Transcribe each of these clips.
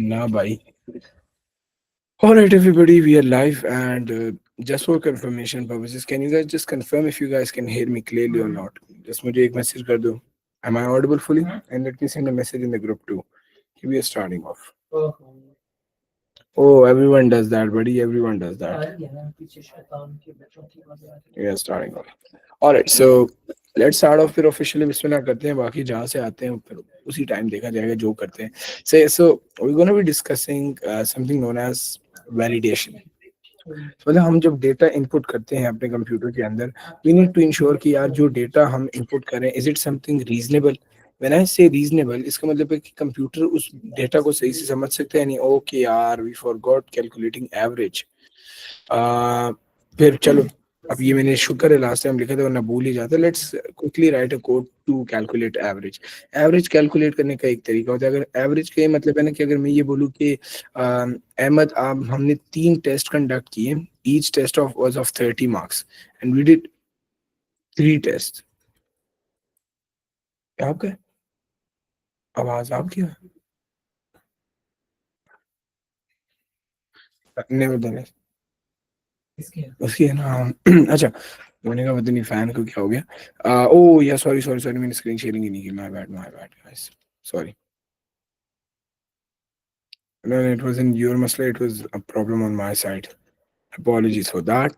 ना भाई. All right, everybody, we are live, and just for confirmation purposes, can you guys just confirm if you guys can hear me clearly or not? Just मुझे एक message कर दो. Am I audible fully? And let me send a message in the group too. We are starting off. Oh, everyone does that, buddy. Everyone does that. We are starting off. All right, so let's start off फिर officially बिस्मिल्लाह करते हैं. बाकी जहाँ से आते हैं फिर उसी टाइम देखा जाएगा जो करते हैं. So we're going to be discussing something known as validation. मतलब हम जब डेटा इनपुट करते हैं अपने कंप्यूटर के अंदर, वी नीड टू इंश्योर कि यार जो डेटा हम इनपुट करें, is it something reasonable. When I से रीजनेबल, इसका मतलब है कि कंप्यूटर उस डेटा को सही से समझ सकते हैं. नहीं, ओके यार, वी फॉरगॉट कैलकुलेटिंग एवरेज. फिर चलो, अब ये मैंने शुक्र है लास्ट टाइम लिखा था वरना भूल ही जाता. Let's quickly write a code to calculate average. Average calculate करने का एक तरीका होता है. अगर एवरेज का ये मतलब है ना कि अगर मैं ये बोलूँ कि अहमद, आप हमने 3 टेस्ट कंडक्ट किए, each test of was of 30 marks and we did 3 test. आपका आवाज आपकी नेवरदलेस उसकी है ना. अच्छा, मैंने कहा पता नहीं फैन को क्या हो गया. ओ या सॉरी सॉरी सॉरी, मैंने स्क्रीन शेयरिंग ही नहीं की. My bad guys, sorry. No, no, it wasn't your masla, it was a problem on my side. Apologies for that.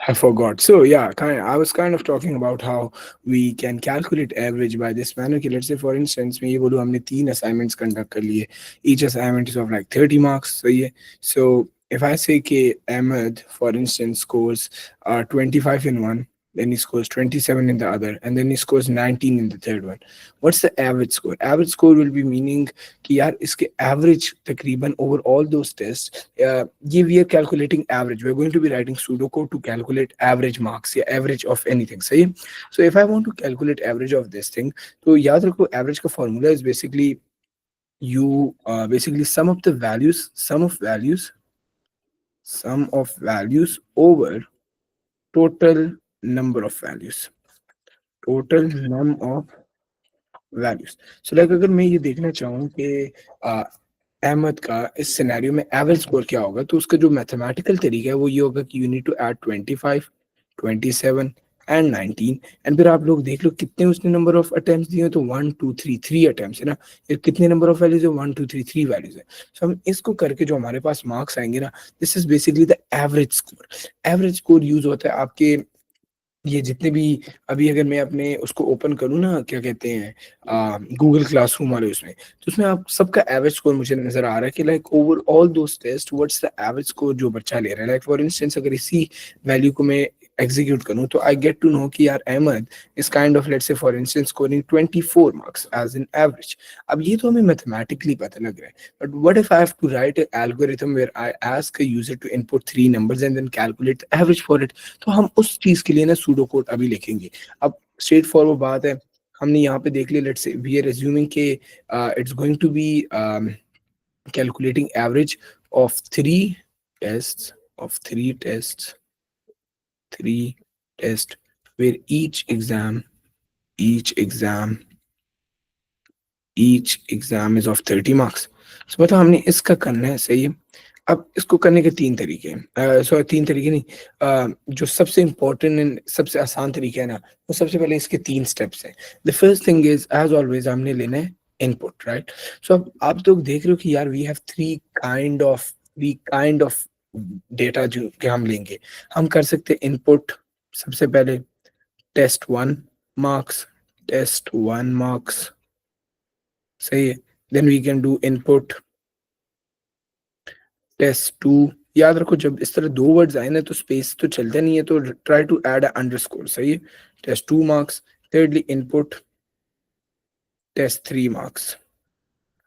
I forgot. So yeah, I was kind of talking about how we can calculate average by this manner. Okay, let's say for instance, मैं ये बोलूँ हमने 3 assignments conduct कर लिए. Each assignment is of like 30 marks. So yeah, so if I say कि Ahmed, for instance, scores 25 in one, then he scores 27 in the other, and then he scores 19 in the third one. What's the average score? Average score will be meaning कि यार इसके average तकरीबन over all those tests, ये we are calculating average. We're going to be writing pseudocode to calculate average marks या average of anything. सही है? So if I want to calculate average of this thing, तो याद रखो average का formula is basically you basically sum of values over total number of values. Total num of values. So like अगर मैं ये देखना चाहूँ कि अहमद का इस सिनेरियो में एवरेज स्कोर क्या होगा, तो उसका जो मैथमेटिकल तरीका है वो ये होगा कि you need to add 25, 27 and 19. And फिर आप लोग देख लो कितने उसने नंबर ऑफ अटेम्प्ट्स दिए. तो 1 2 3 3 अटेम्प्ट्स है ना. ये कितने नंबर ऑफ वैल्यूज है? 1 2 3 3 वैल्यूज है. सो हम इसको करके जो हमारे पास मार्क्स आएंगे ना, this is basically the average score. Average score use होता है आपके ये जितने भी, अभी अगर मैं अपने उसको ओपन करूँ ना, क्या कहते हैं गूगल क्लासरूम वाले उसमें, तो उसमें आप सबका एवरेज स्कोर मुझे नजर आ रहा है कि like overall those test what's the average score जो बच्चा ले रहा है. लाइक फॉर इंस्टेंस अगर इसी वैल्यू को मैं एग्जीक्यूट करूँ तो आई गेट टू नो कि यार Ahmed is kind of let's say for instance scoring 24 marks as an average. अब ये तो हमें मैथमेटिकली पता लग रहा है, but what if I have to write an algorithm where I ask a user to input 3 numbers and then calculate the average for it. तो हम उस चीज के लिए ना सूडो कोड अभी लिखेंगे. अब स्ट्रेट फॉरवर्ड बात है, हमने यहाँ पे देख लिया. Let's say we are assuming के it's going to be calculating average of 3 tests, of 3 tests where each exam is of 30 marks. So बताओ हमने इसका करना है. सही है. अब इसको करने के 3 तरीके हैं. सॉरी 3 तरीके नहीं, जो सबसे इम्पोर्टेंट एंड सबसे आसान तरीका है ना, वो सबसे पहले इसके 3 स्टेप्स हैं. The first thing is as always हमने लेना है इनपुट, राइट. सो अब आप लोग देख रहे हो कि यार we have three kind of data जो कि हम लेंगे. हम कर सकते हैं इनपुट सबसे पहले टेस्ट 1 मार्क्स, टेस्ट 1 मार्क्स. सही है. Then we can do input test 2. याद रखो जब इस तरह 2 वर्ड्स आए ना तो स्पेस तो चलता नहीं है, तो ट्राई टू ऐड अंडरस्कोर. सही है. Test 2 marks. thirdly input test 3 marks.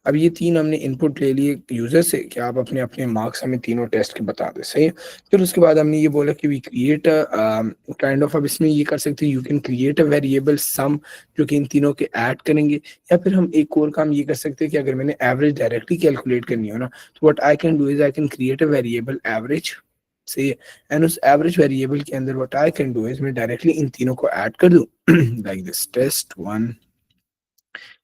अब ये 3 हमने इनपुट ले लिए यूजर से कि आप अपने अपने मार्क्स हमें तीनों टेस्ट के बता दें. सही है. फिर उसके बाद हमने ये बोला कि वी क्रिएट काइंड ऑफ, अब इसमें ये कर सकते हैं, you can create a variable sum जो कि इन तीनों के ऐड करेंगे. या फिर हम एक और काम ये कर सकते हैं कि अगर मैंने एवरेज डायरेक्टली कैलकुलेट करनी हो ना, तो what I can do is I can create a variable average. सही है. एंड उस एवरेज वेरिएबल के अंदर what I can do is मैं डायरेक्टली इन तीनों को ऐड कर दूं like this test 1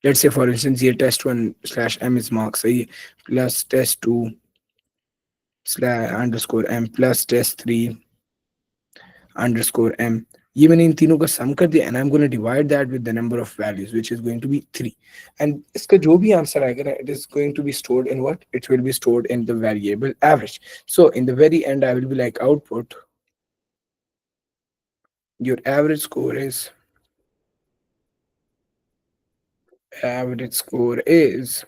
let's say for instance ये test1/m इज मार्क्स, सही है, प्लस test2/_m प्लस test3_m, ये मैंने इन तीनों का सम कर दिया, and I am going to divide that with the number of values which is going to be 3, and इसका जो भी आंसर आएगा ना, it is going to be stored in what, it will be stored in the variable average. So in the very end I will be like, output, your average score is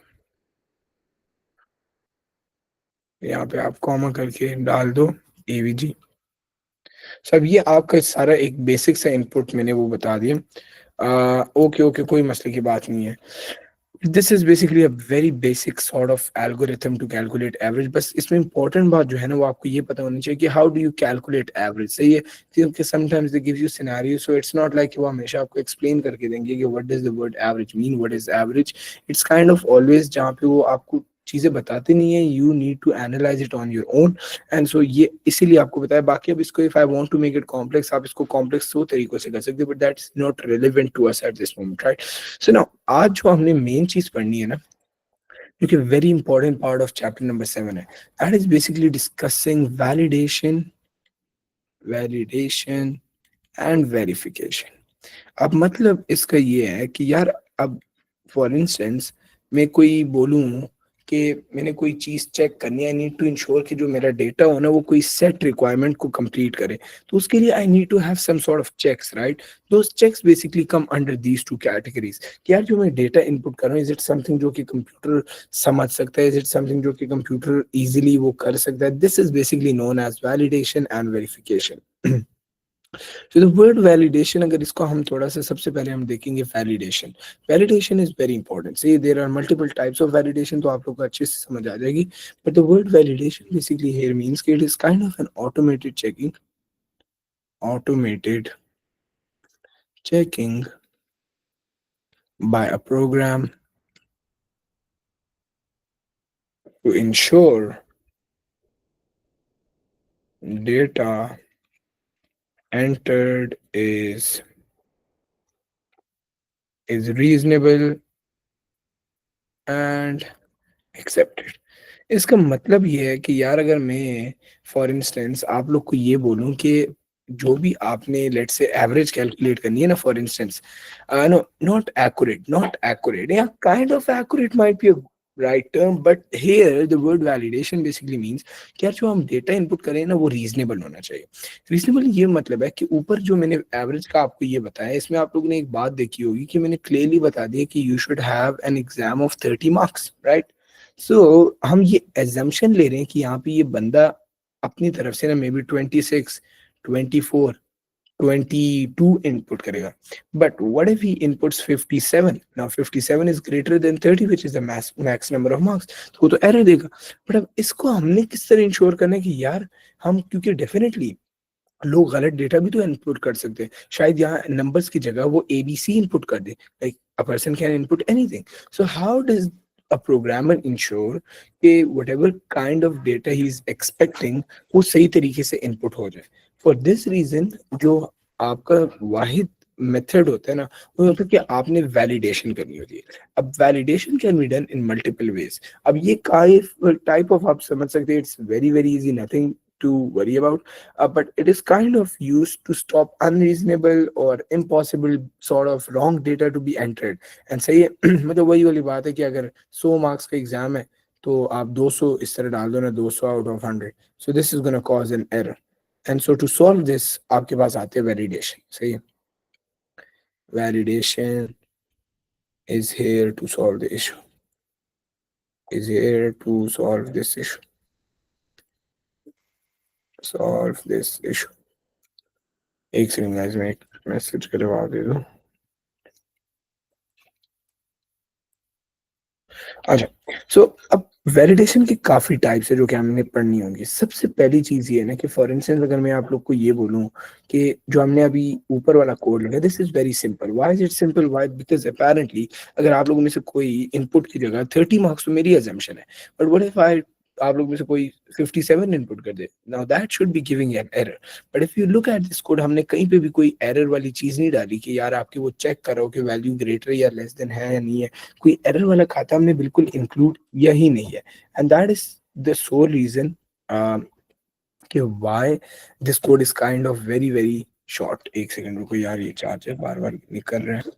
यहाँ पे आप comma करके डाल दो AVG. सो अब ये आपका सारा एक बेसिक सा इनपुट मैंने वो बता दिया. ओके ओके, कोई मसले की बात नहीं है. This is basically a very basic sort of algorithm to calculate average. बस इसमें इंपॉर्टेंट बात जो है ना, वो आपको ये पता होनी चाहिए कि how do you calculate average. सही है, क्योंकि sometimes they give you scenario, so it's not like वो हमेशा आपको एक्सप्लेन करके देंगे कि what does the word average mean, what is average. It's kind of always जहाँ पे वो आपको चीजें बताते नहीं है, you need to analyse it on your own. And so ये इसीलिए आपको बताया. बाकी अब इसको if I want to make it complex, आप इसको कॉम्प्लेक्स 100 तरीकों से कर सकते हो, but that is not relevant to us at this moment, right. So now आज जो हमने मेन चीज पढ़नी है ना, जो कि very important part of chapter number 7 है, that is basically discussing validation and verification. अब मतलब इसका ये है कि यार, अब फॉर इंस्टेंस मैं कोई बोलूं कि मैंने कोई चीज चेक करनी है, आई नीड टू इंश्योर कि जो मेरा डेटा हो ना वो कोई सेट रिक्वायरमेंट को कंप्लीट करे, तो उसके लिए I need to have some sort of checks, right. Those checks basically come under these two categories. कि यार जो मैं डेटा इनपुट कर रहा हूँ, इज इट समथिंग जो कि कंप्यूटर समझ सकता है, इज इट समथिंग जो कि कंप्यूटर इजीली वो कर सकता है. This is basically known as validation and verification. तो द वर्ड वैलिडेशन, अगर इसको हम थोड़ा सा सबसे पहले हम देखेंगे validation. Validation is very important. See there are multiple types of validation, तो आप लोग को अच्छे से समझ आ जाएगी. But the word validation basically here means कि it is kind of an automated checking by a program to ensure data entered is reasonable and accepted. इसका मतलब ये है कि यार अगर मैं फॉर इंस्टेंस आप लोग को ये बोलूं कि जो भी आपने लेट से एवरेज कैलकुलेट करनी है ना, for instance, no not accurate या kind of accurate might be right term, but here the word validation basically means कि यार जो हम डेटा इनपुट करें ना वो रीजनेबल होना चाहिए. रीजनेबल ये मतलब है कि ऊपर जो मैंने एवरेज का आपको ये बताया, इसमें आप लोगों ने एक बात देखी होगी कि मैंने क्लियरली बता दिया कि you should have an exam of 30 marks, right. So हम ये एजम्पशन ले रहे हैं कि यहाँ पे ये बंदा अपनी तरफ से ना मे बी 26, 24, 22 इनपुट करेगा. But what if he inputs 57? Now 57 is greater than 30 which is the max number of marks, तो वो तो एरर देगा. बट अब इसको हमने किस तरह इंश्योर करना है कि यार हम, क्योंकि डेफिनेटली लोग गलत डेटा भी तो इनपुट कर सकते हैं, शायद यहाँ नंबर्स की जगह वो एबीसी इनपुट कर दे, like a person can input anything. So how does a programmer ensure कि whatever kind of data he is expecting वो सही तरीके से इनपुट हो जाए. For this reason जो आपका वाहिद मेथड होता है ना, वो होता है कि आपने वैलिडेशन करनी होती है. अब validation can be done in multiple ways. अब ये टाइप ऑफ आप समझ सकते हैं, it's very very easy, nothing to worry about, but it is kind of used to stop unreasonable or impossible sort of wrong data to be entered. And सही है. मतलब वही वाली बात है कि अगर 100 मार्क्स का एग्जाम है तो आप 200 इस तरह डाल दो ना, 200 out of 100, so this is going to cause an error. And so to solve this आपके पास आते हैं वैलिडेशन. सही है, validation is here to solve the issue, is here to solve this issue, solve this issue. एक second guys, मैं एक message का जवाब दे दूं. अच्छा, सो अब वैलिडेशन की काफी टाइप्स है जो कि हमने पढ़नी होंगी. सबसे पहली चीज ये है ना कि फॉर इंस्टेंस अगर मैं आप लोग को ये बोलूं कि जो हमने अभी ऊपर वाला कोड लिखा, this is very simple. Why is it simple? Why? Because apparently अगर आप लोगों में से कोई इनपुट की जगह 30 मार्क्स, तो मेरी अजम्पशन है, बट व्हाट इफ आई आप लोग में से कोई 57 इनपुट कर दे, now that should be giving an error. But if you look at this code, हमने कहीं पे भी कोई एरर वाली चीज नहीं डाली कि यार आपकी वो चेक करो कि वैल्यू ग्रेटर या लेस देन है या नहीं है। कोई एरर वाला खाता हमने बिल्कुल इंक्लूड किया ही नहीं है, and that is the sole reason कि why this code is kind of very very short. एक सेकंड रुको यार, ये चार्जर बार बार निकल रहे हैं,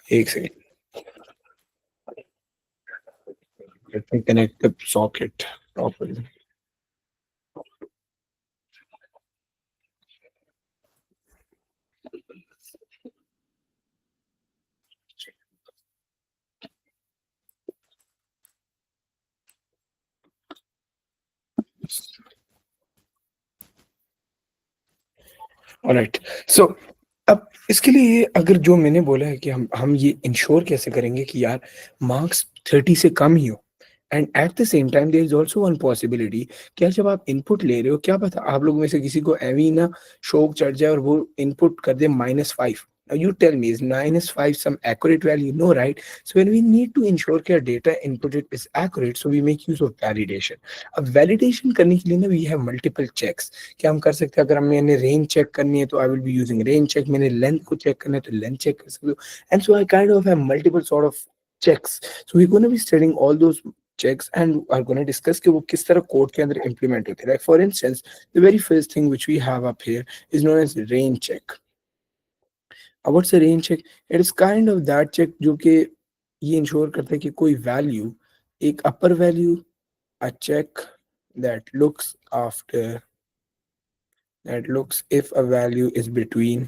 एक second, let me connect the socket properly. Alright, so अब इसके लिए अगर जो मैंने बोला है कि हम ये इंश्योर कैसे करेंगे कि यार मार्क्स 30 से कम ही हो, and at the same time there is also one possibility कि यार जब आप इनपुट ले रहे हो, क्या पता आप लोग में से किसी को एवी ना शौक चढ़ जाए और वो इनपुट कर दे -5। Now you tell me, is -5 some accurate value? No, right? So when we need to ensure that our data inputted is accurate, so we make use of validation. अब validation करने के लिए ना we have multiple checks. क्या हम कर सकते हैं? अगर मैंने range check करनी है तो I will be using range check. मैंने length को check करना है तो length check कर सकते हो. And so I kind of have multiple sort of checks. So we're going to be studying all those checks and are going to discuss कि वो किस तरह कोड के अंदर implement होते हैं. Like for instance, the very first thing which we have up here is known as range check. What's a range check? It is kind of that check जो कि ये इंश्योर करता है कि कोई वैल्यू, एक upper value, a check that looks after that looks if a value is between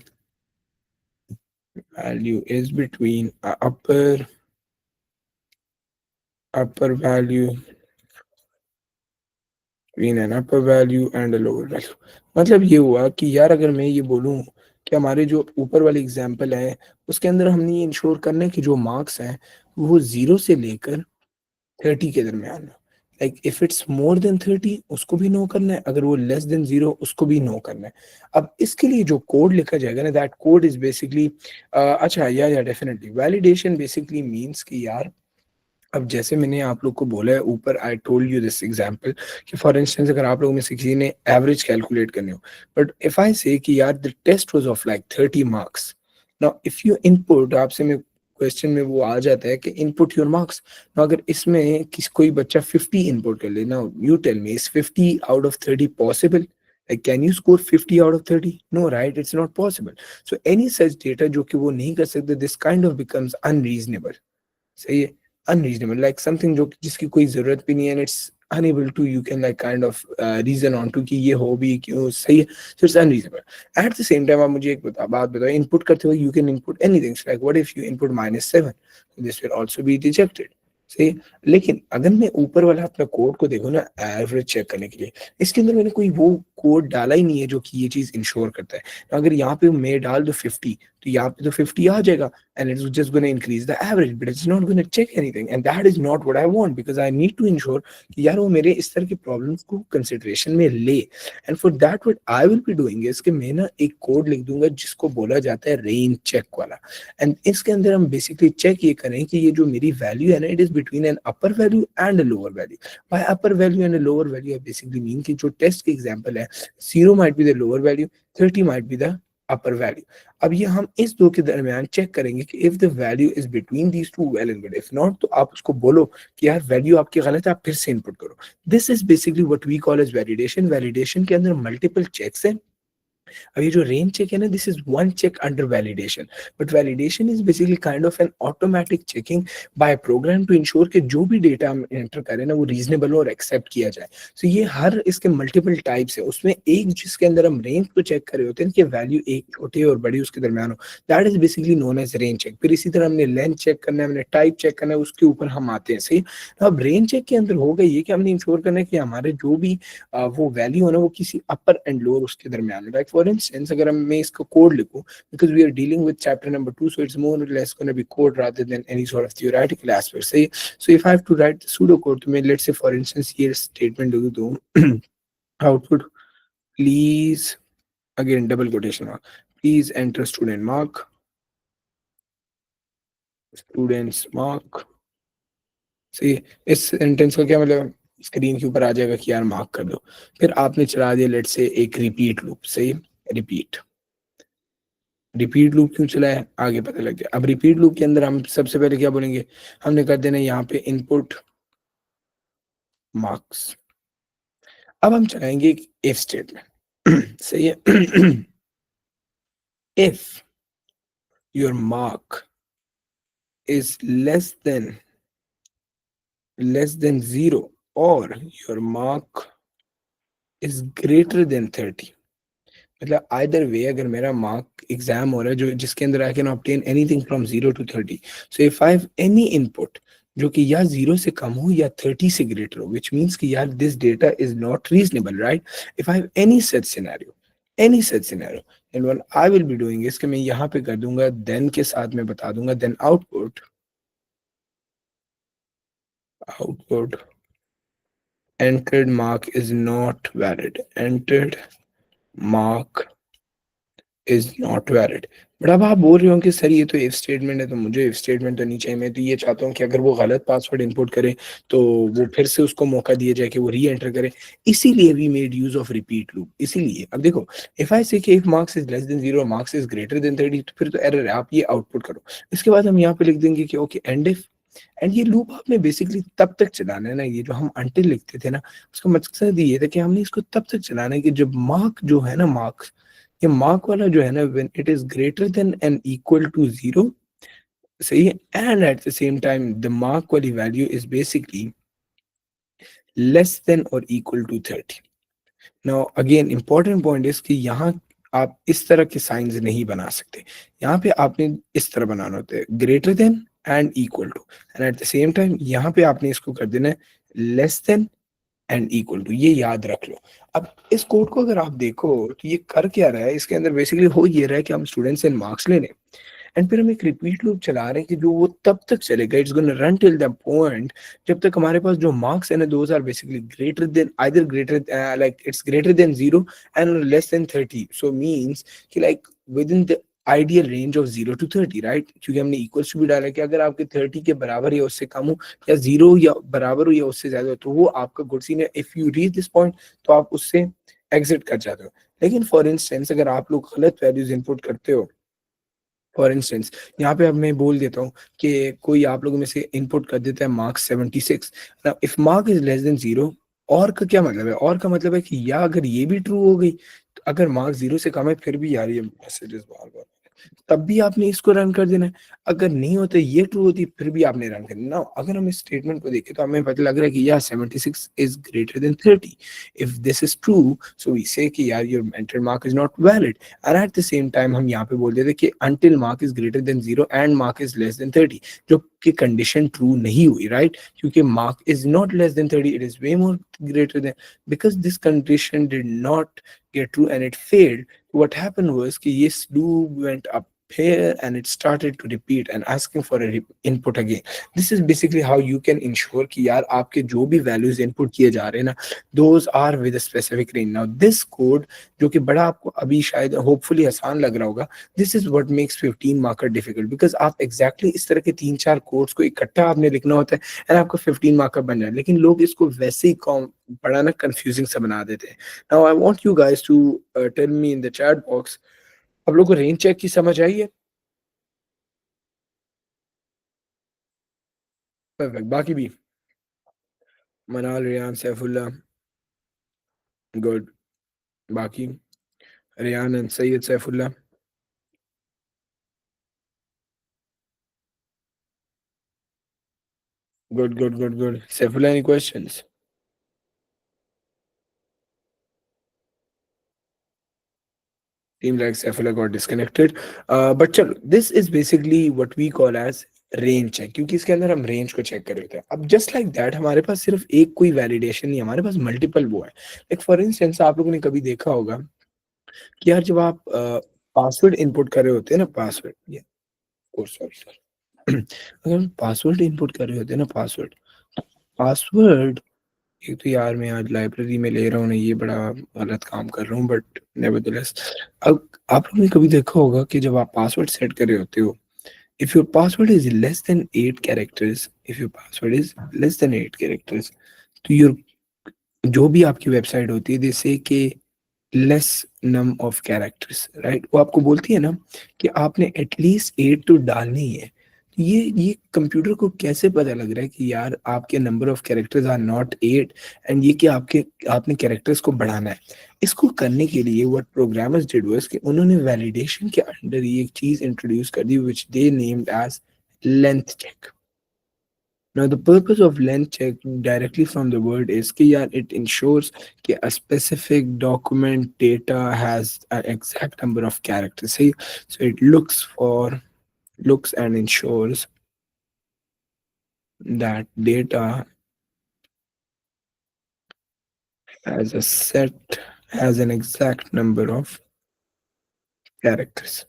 a upper value between an upper value and a lower value। मतलब ये हुआ कि यार अगर मैं ये बोलूँ कि हमारे जो ऊपर वाले एग्जाम्पल है उसके अंदर हमने ये इंश्योर करना है कि जो मार्क्स हैं वो 0 से लेकर 30 के दरमियान हो। Like if it's more than 30 उसको भी नो करना है, अगर वो लेस देन 0 उसको भी नो करना है। अब इसके लिए जो कोड लिखा जाएगा ना, दैट कोड इज बेसिकली अच्छा या डेफिनेटली वैलिडेशन बेसिकली मींस कि यार अब जैसे मैंने आप लोग को बोला है ऊपर, I told you this example कि फॉर इंस्टेंस अगर आप लोगों में से किसी ने एवरेज कैलकुलेट करनी हो, बट इफ आई से कि यार the test was of like 30 marks, now if you input, आपसे मैं क्वेश्चन में वो आ जाता है कि इनपुट योर मार्क्स। नाउ अगर इसमें किस कोई बच्चा 50 इनपुट कर ले, now you tell me is 50 out of 30 possible? Like, can you score 50 out of 30? No, right? It's not possible. So any such data जो कि वो नहीं कर सकते, this kind of becomes unreasonable. सही है, अनरीजनेबल, लाइक समथिंग जो जिसकी कोई जरूरत भी नहीं है, it's unable to you can like kind of reason on to कि ये हो भी क्यों, सही है, so it's unreasonable. At the same time आप मुझे एक बात बताओ, इनपुट करते हुए you can input anything, like what if you input -7, this will also be rejected, सही। लेकिन अगर मैं ऊपर वाला अपना कोड को देखो ना, एवरेज चेक करने के लिए, इसके अंदर मैंने कोई वो कोड डाला ही नहीं है जो कि ये चीज इंश्योर करता है। तो अगर यहाँ पे मैं डाल दो 50, तो यहाँ पे तो 50 आ जाएगा, and it's just going to increase the average, but it's not going to check anything, and that is not what I want, because I need to ensure कि यार वो मेरे इस तरह के प्रॉब्लम्स को कंसिडरेशन में ले। And for that what I will be doing is कि मैं ना एक कोड लिख दूंगा जिसको बोला जाता है रेंज चेक वाला, एंड इसके अंदर हम बेसिकली चेक ये करें कि ये जो मेरी वैल्यू है ना, it is between an upper value and a lower value. Bye upper value and a lower value I basically mean कि जो टेस्ट के एग्जांपल है, 0 might be the lower value, 30 might be the upper value. अब ये हम इस दो के दरमियान चेक करेंगे कि if the value is between these two, well and good, if not तो आप उसको बोलो कि यार वैल्यू आपकी गलत है, आप फिर से इनपुट करो। This is basically what we call as validation. Validation के अंदर मल्टीपल चेक्स हैं। अब ये जो रेंज चेक है ना, this is one check under validation, but validation is basically kind of an automatic checking by program to ensure कि जो भी डेटा हम एंटर करें ना वो रीजनेबल और एक्सेप्ट किया जाए। सो ये हर इसके मल्टीपल टाइप्स है, उसमें एक जिसके अंदर हम रेंज को चेक कर रहे होते हैं कि वैल्यू एक छोटी और बड़ी उसके दरमियान हो, that is basically known as range check. फिर इसी तरह हमने लेंथ चेक करना है, हमने टाइप चेक करना है, उसके ऊपर हम आते हैं, सही। अब रेंज चेक के अंदर होगा ये कि हमने इंश्योर करना है कि हमारे जो भी वो वैल्यू है ना वो किसी अपर एंड लोअर उसके दरमियान है। लाइक फॉर इंस्टेंस अगर मैं इसका कोड लिखूं, because we are dealing with chapter number 2, so it's more or less going to be code rather than any sort of theoretical aspect, say। So if I have to write the pseudo code तो मैं let's say for instance ये statement दे दूं output please, again double quotation mark, please enter students mark सही है। इस sentence का क्या मतलब, स्क्रीन के ऊपर आ जाएगा कि यार मार्क कर दो। फिर आपने चला दिया लेट्स से एक रिपीट लूप, सही है, रिपीट। रिपीट लूप क्यों चलाया आगे पता लग गया। अब रिपीट लूप के अंदर हम सबसे पहले क्या बोलेंगे, हमने कर देना यहाँ पे इनपुट मार्क्स। अब हम चलाएंगे एक इफ स्टेटमेंट सही है। If your mark is less than 0 और your mark is greater than 30, मतलब आइदर वे अगर मेरा मार्क एग्जाम हो रहा है जो जिसके अंदर I can obtain anything from 0 to 30, so if I have any input जो कि या 0 से कम हो या 30 से ग्रेटर हो, विच मीन्स कि यार this data is not reasonable, right. If I have any such scenario and what I will be doing is कि मैं यहाँ पे कर दूंगा देन के साथ में बता दूंगा then output entered mark is not valid, entered mark is not valid. But अब आप बोल रहे हो कि सर ये तो इफ स्टेटमेंट है तो मुझे इफ स्टेटमेंट तो नहीं चाहिए, मैं तो ये चाहता हूँ कि अगर वो गलत पासवर्ड इनपुट करे तो वो फिर से उसको मौका दिया जाए कि वो री एंटर करे। इसीलिए we made use of repeat loop. इसीलिए अब देखो, if I say if marks is less than 0 marks is greater than 30 तो फिर तो एरर है, आप ये आउटपुट करो। इसके बाद हम यहाँ पे लिख देंगे कि ओके एंड इफ। एंड ये लूप आपने बेसिकली तब तक चलाना है ना, ये जो हम अनटिल लिखते थे ना उसका मकसद ये था कि हमने इसको तब तक चलाना है कि जब मार्क जो है ना, मार्क्स, ये मार्क वाला जो है ना when it is greater than and equal to 0, सही है, and at the same time the mark वाली value is basically less than और equal to 30। Now again important point is कि यहाँ आप इस तरह के साइंस नहीं बना सकते, यहाँ पे आपने इस तरह बनाना होता है greater than and equal to, and at the same time यहाँ पे आपने इसको कर देना है less than and equal to, ये याद रख लो। अब इस कोड को अगर आप देखो तो ये कर क्या रहा है, इसके अंदर बेसिकली हो ये रहा है कि हम स्टूडेंट्स से मार्क्स लेने एंड फिर हम एक रिपीट लूप चला रहे हैं कि जो वो तब तक चलेगा, it's gonna run till the point जब तक हमारे पास जो मार्क्स है ना those are basically greater than either greater like it's greater than 0 and less than 30, so means कि like within the ideal range of 0 to 30, right, क्योंकि हमने इक्वल्स टू भी डाला कि अगर आपके 30 के बराबर या उससे कम हो या 0 या बराबर हो या उससे ज्यादा हो तो वो आपका गुड सीन है। If you reach this point तो आप उससे एग्जिट कर जाते हो। लेकिन फॉर इंस्टेंस अगर आप लोग गलत वैल्यूज इनपुट करते हो, फॉर इंस्टेंस यहाँ पे अब मैं बोल देता हूँ कि कोई आप लोगों में से इनपुट कर देता है marks 76, if mark is less than 0, और का क्या मतलब है, और का मतलब है कि या अगर ये भी ट्रू हो गई तो अगर मार्क्स 0 से कम है फिर भी यार ये मैसेजेस बार बार तब भी आपने इसको रन कर देना है। अगर नहीं होते ये ट्रू होती फिर भी आपने रन करना ना। अगर हम इस स्टेटमेंट को देखें तो हमें पता लग रहा है कि यार 76 is greater than 30। If this is true so we say कि यार your enter mark is not valid, and at the same time हम यहाँ पे बोल देते कि until mark is greater than 0 and mark is less than 30, जो कि कंडीशन ट्रू नहीं हुई, राइट, क्योंकि mark is not less than 30, it is way more greater than, because this condition did not get true and it failed. What happened was कि ये loop went up here and it started to repeat and asking for a input again. This is basically how you can ensure कि यार आपके जो भी values input किए जा रहे हैं ना those are with a specific range. Now this code जो कि बड़ा आपको अभी शायद hopefully आसान लग रहा होगा, this is what makes 15 marker difficult because आप exactly इस तरह के 3-4 कोड्स को इकट्ठा आपने लिखना होता है and आपका 15 मार्कर बन जाए, लेकिन लोग इसको वैसे ही बड़ा ना कंफ्यूजिंग सा बना देते हैं। Now I want you guys to tell me in the chat box, आप लोगों को रेंज चेक की समझ आई है? परफेक्ट, बाकी भी मनाल, रियान, सैफुल्ला, गुड, बाकी Riyan and Syed Saifullah, good good good good. Saifullah any questions? Seems like Saifullah got disconnected. But चलो, this is basically what we call as range check, क्योंकि इसके अंदर हम रेंज को चेक कर रहे होते हैं। अब जस्ट लाइक दैट हमारे पास सिर्फ एक कोई वैलिडेशन नहीं, हमारे पास मल्टीपल वो है। लाइक फॉर इंस्टेंस आप लोगों ने कभी देखा होगा कि यार जब आप पासवर्ड इनपुट कर रहे होते हैं ना, पासवर्ड, ओ सॉरी सॉरी, अगर पासवर्ड इनपुट कर रहे होते हैं ना, पासवर्ड पासवर्ड एक तो यार मैं आज लाइब्रेरी में ले रहा हूँ ना, ये बड़ा गलत काम कर रहा हूँ, बट नेवरदलेस अब आप लोगों ने कभी देखा होगा कि जब आप पासवर्ड सेट कर रहे होते हो if your password is less than 8 characters, if your password is less than 8 characters, तो your जो भी आपकी वेबसाइट होती है, जैसे कि less num of characters, right, वो आपको बोलती है ना कि आपने एटलीस्ट 8 तो डालनी ही है। तो ये कंप्यूटर को कैसे पता लग रहा है कि यार आपके number of characters are not 8, and ये कि आपके आपने कैरेक्टर्स को बढ़ाना है। इसको करने के लिए व्हाट प्रोग्रामर्स डिड वाज कि उन्होंने वैलिडेशन के अंडर ये एक चीज इंट्रोड्यूस कर दी which they named as length check. Now, the purpose of length check directly from the word is कि यार it ensures कि a specific document data has an exact number of characters. See, so it looks and ensures that data has a set has an exact number of characters.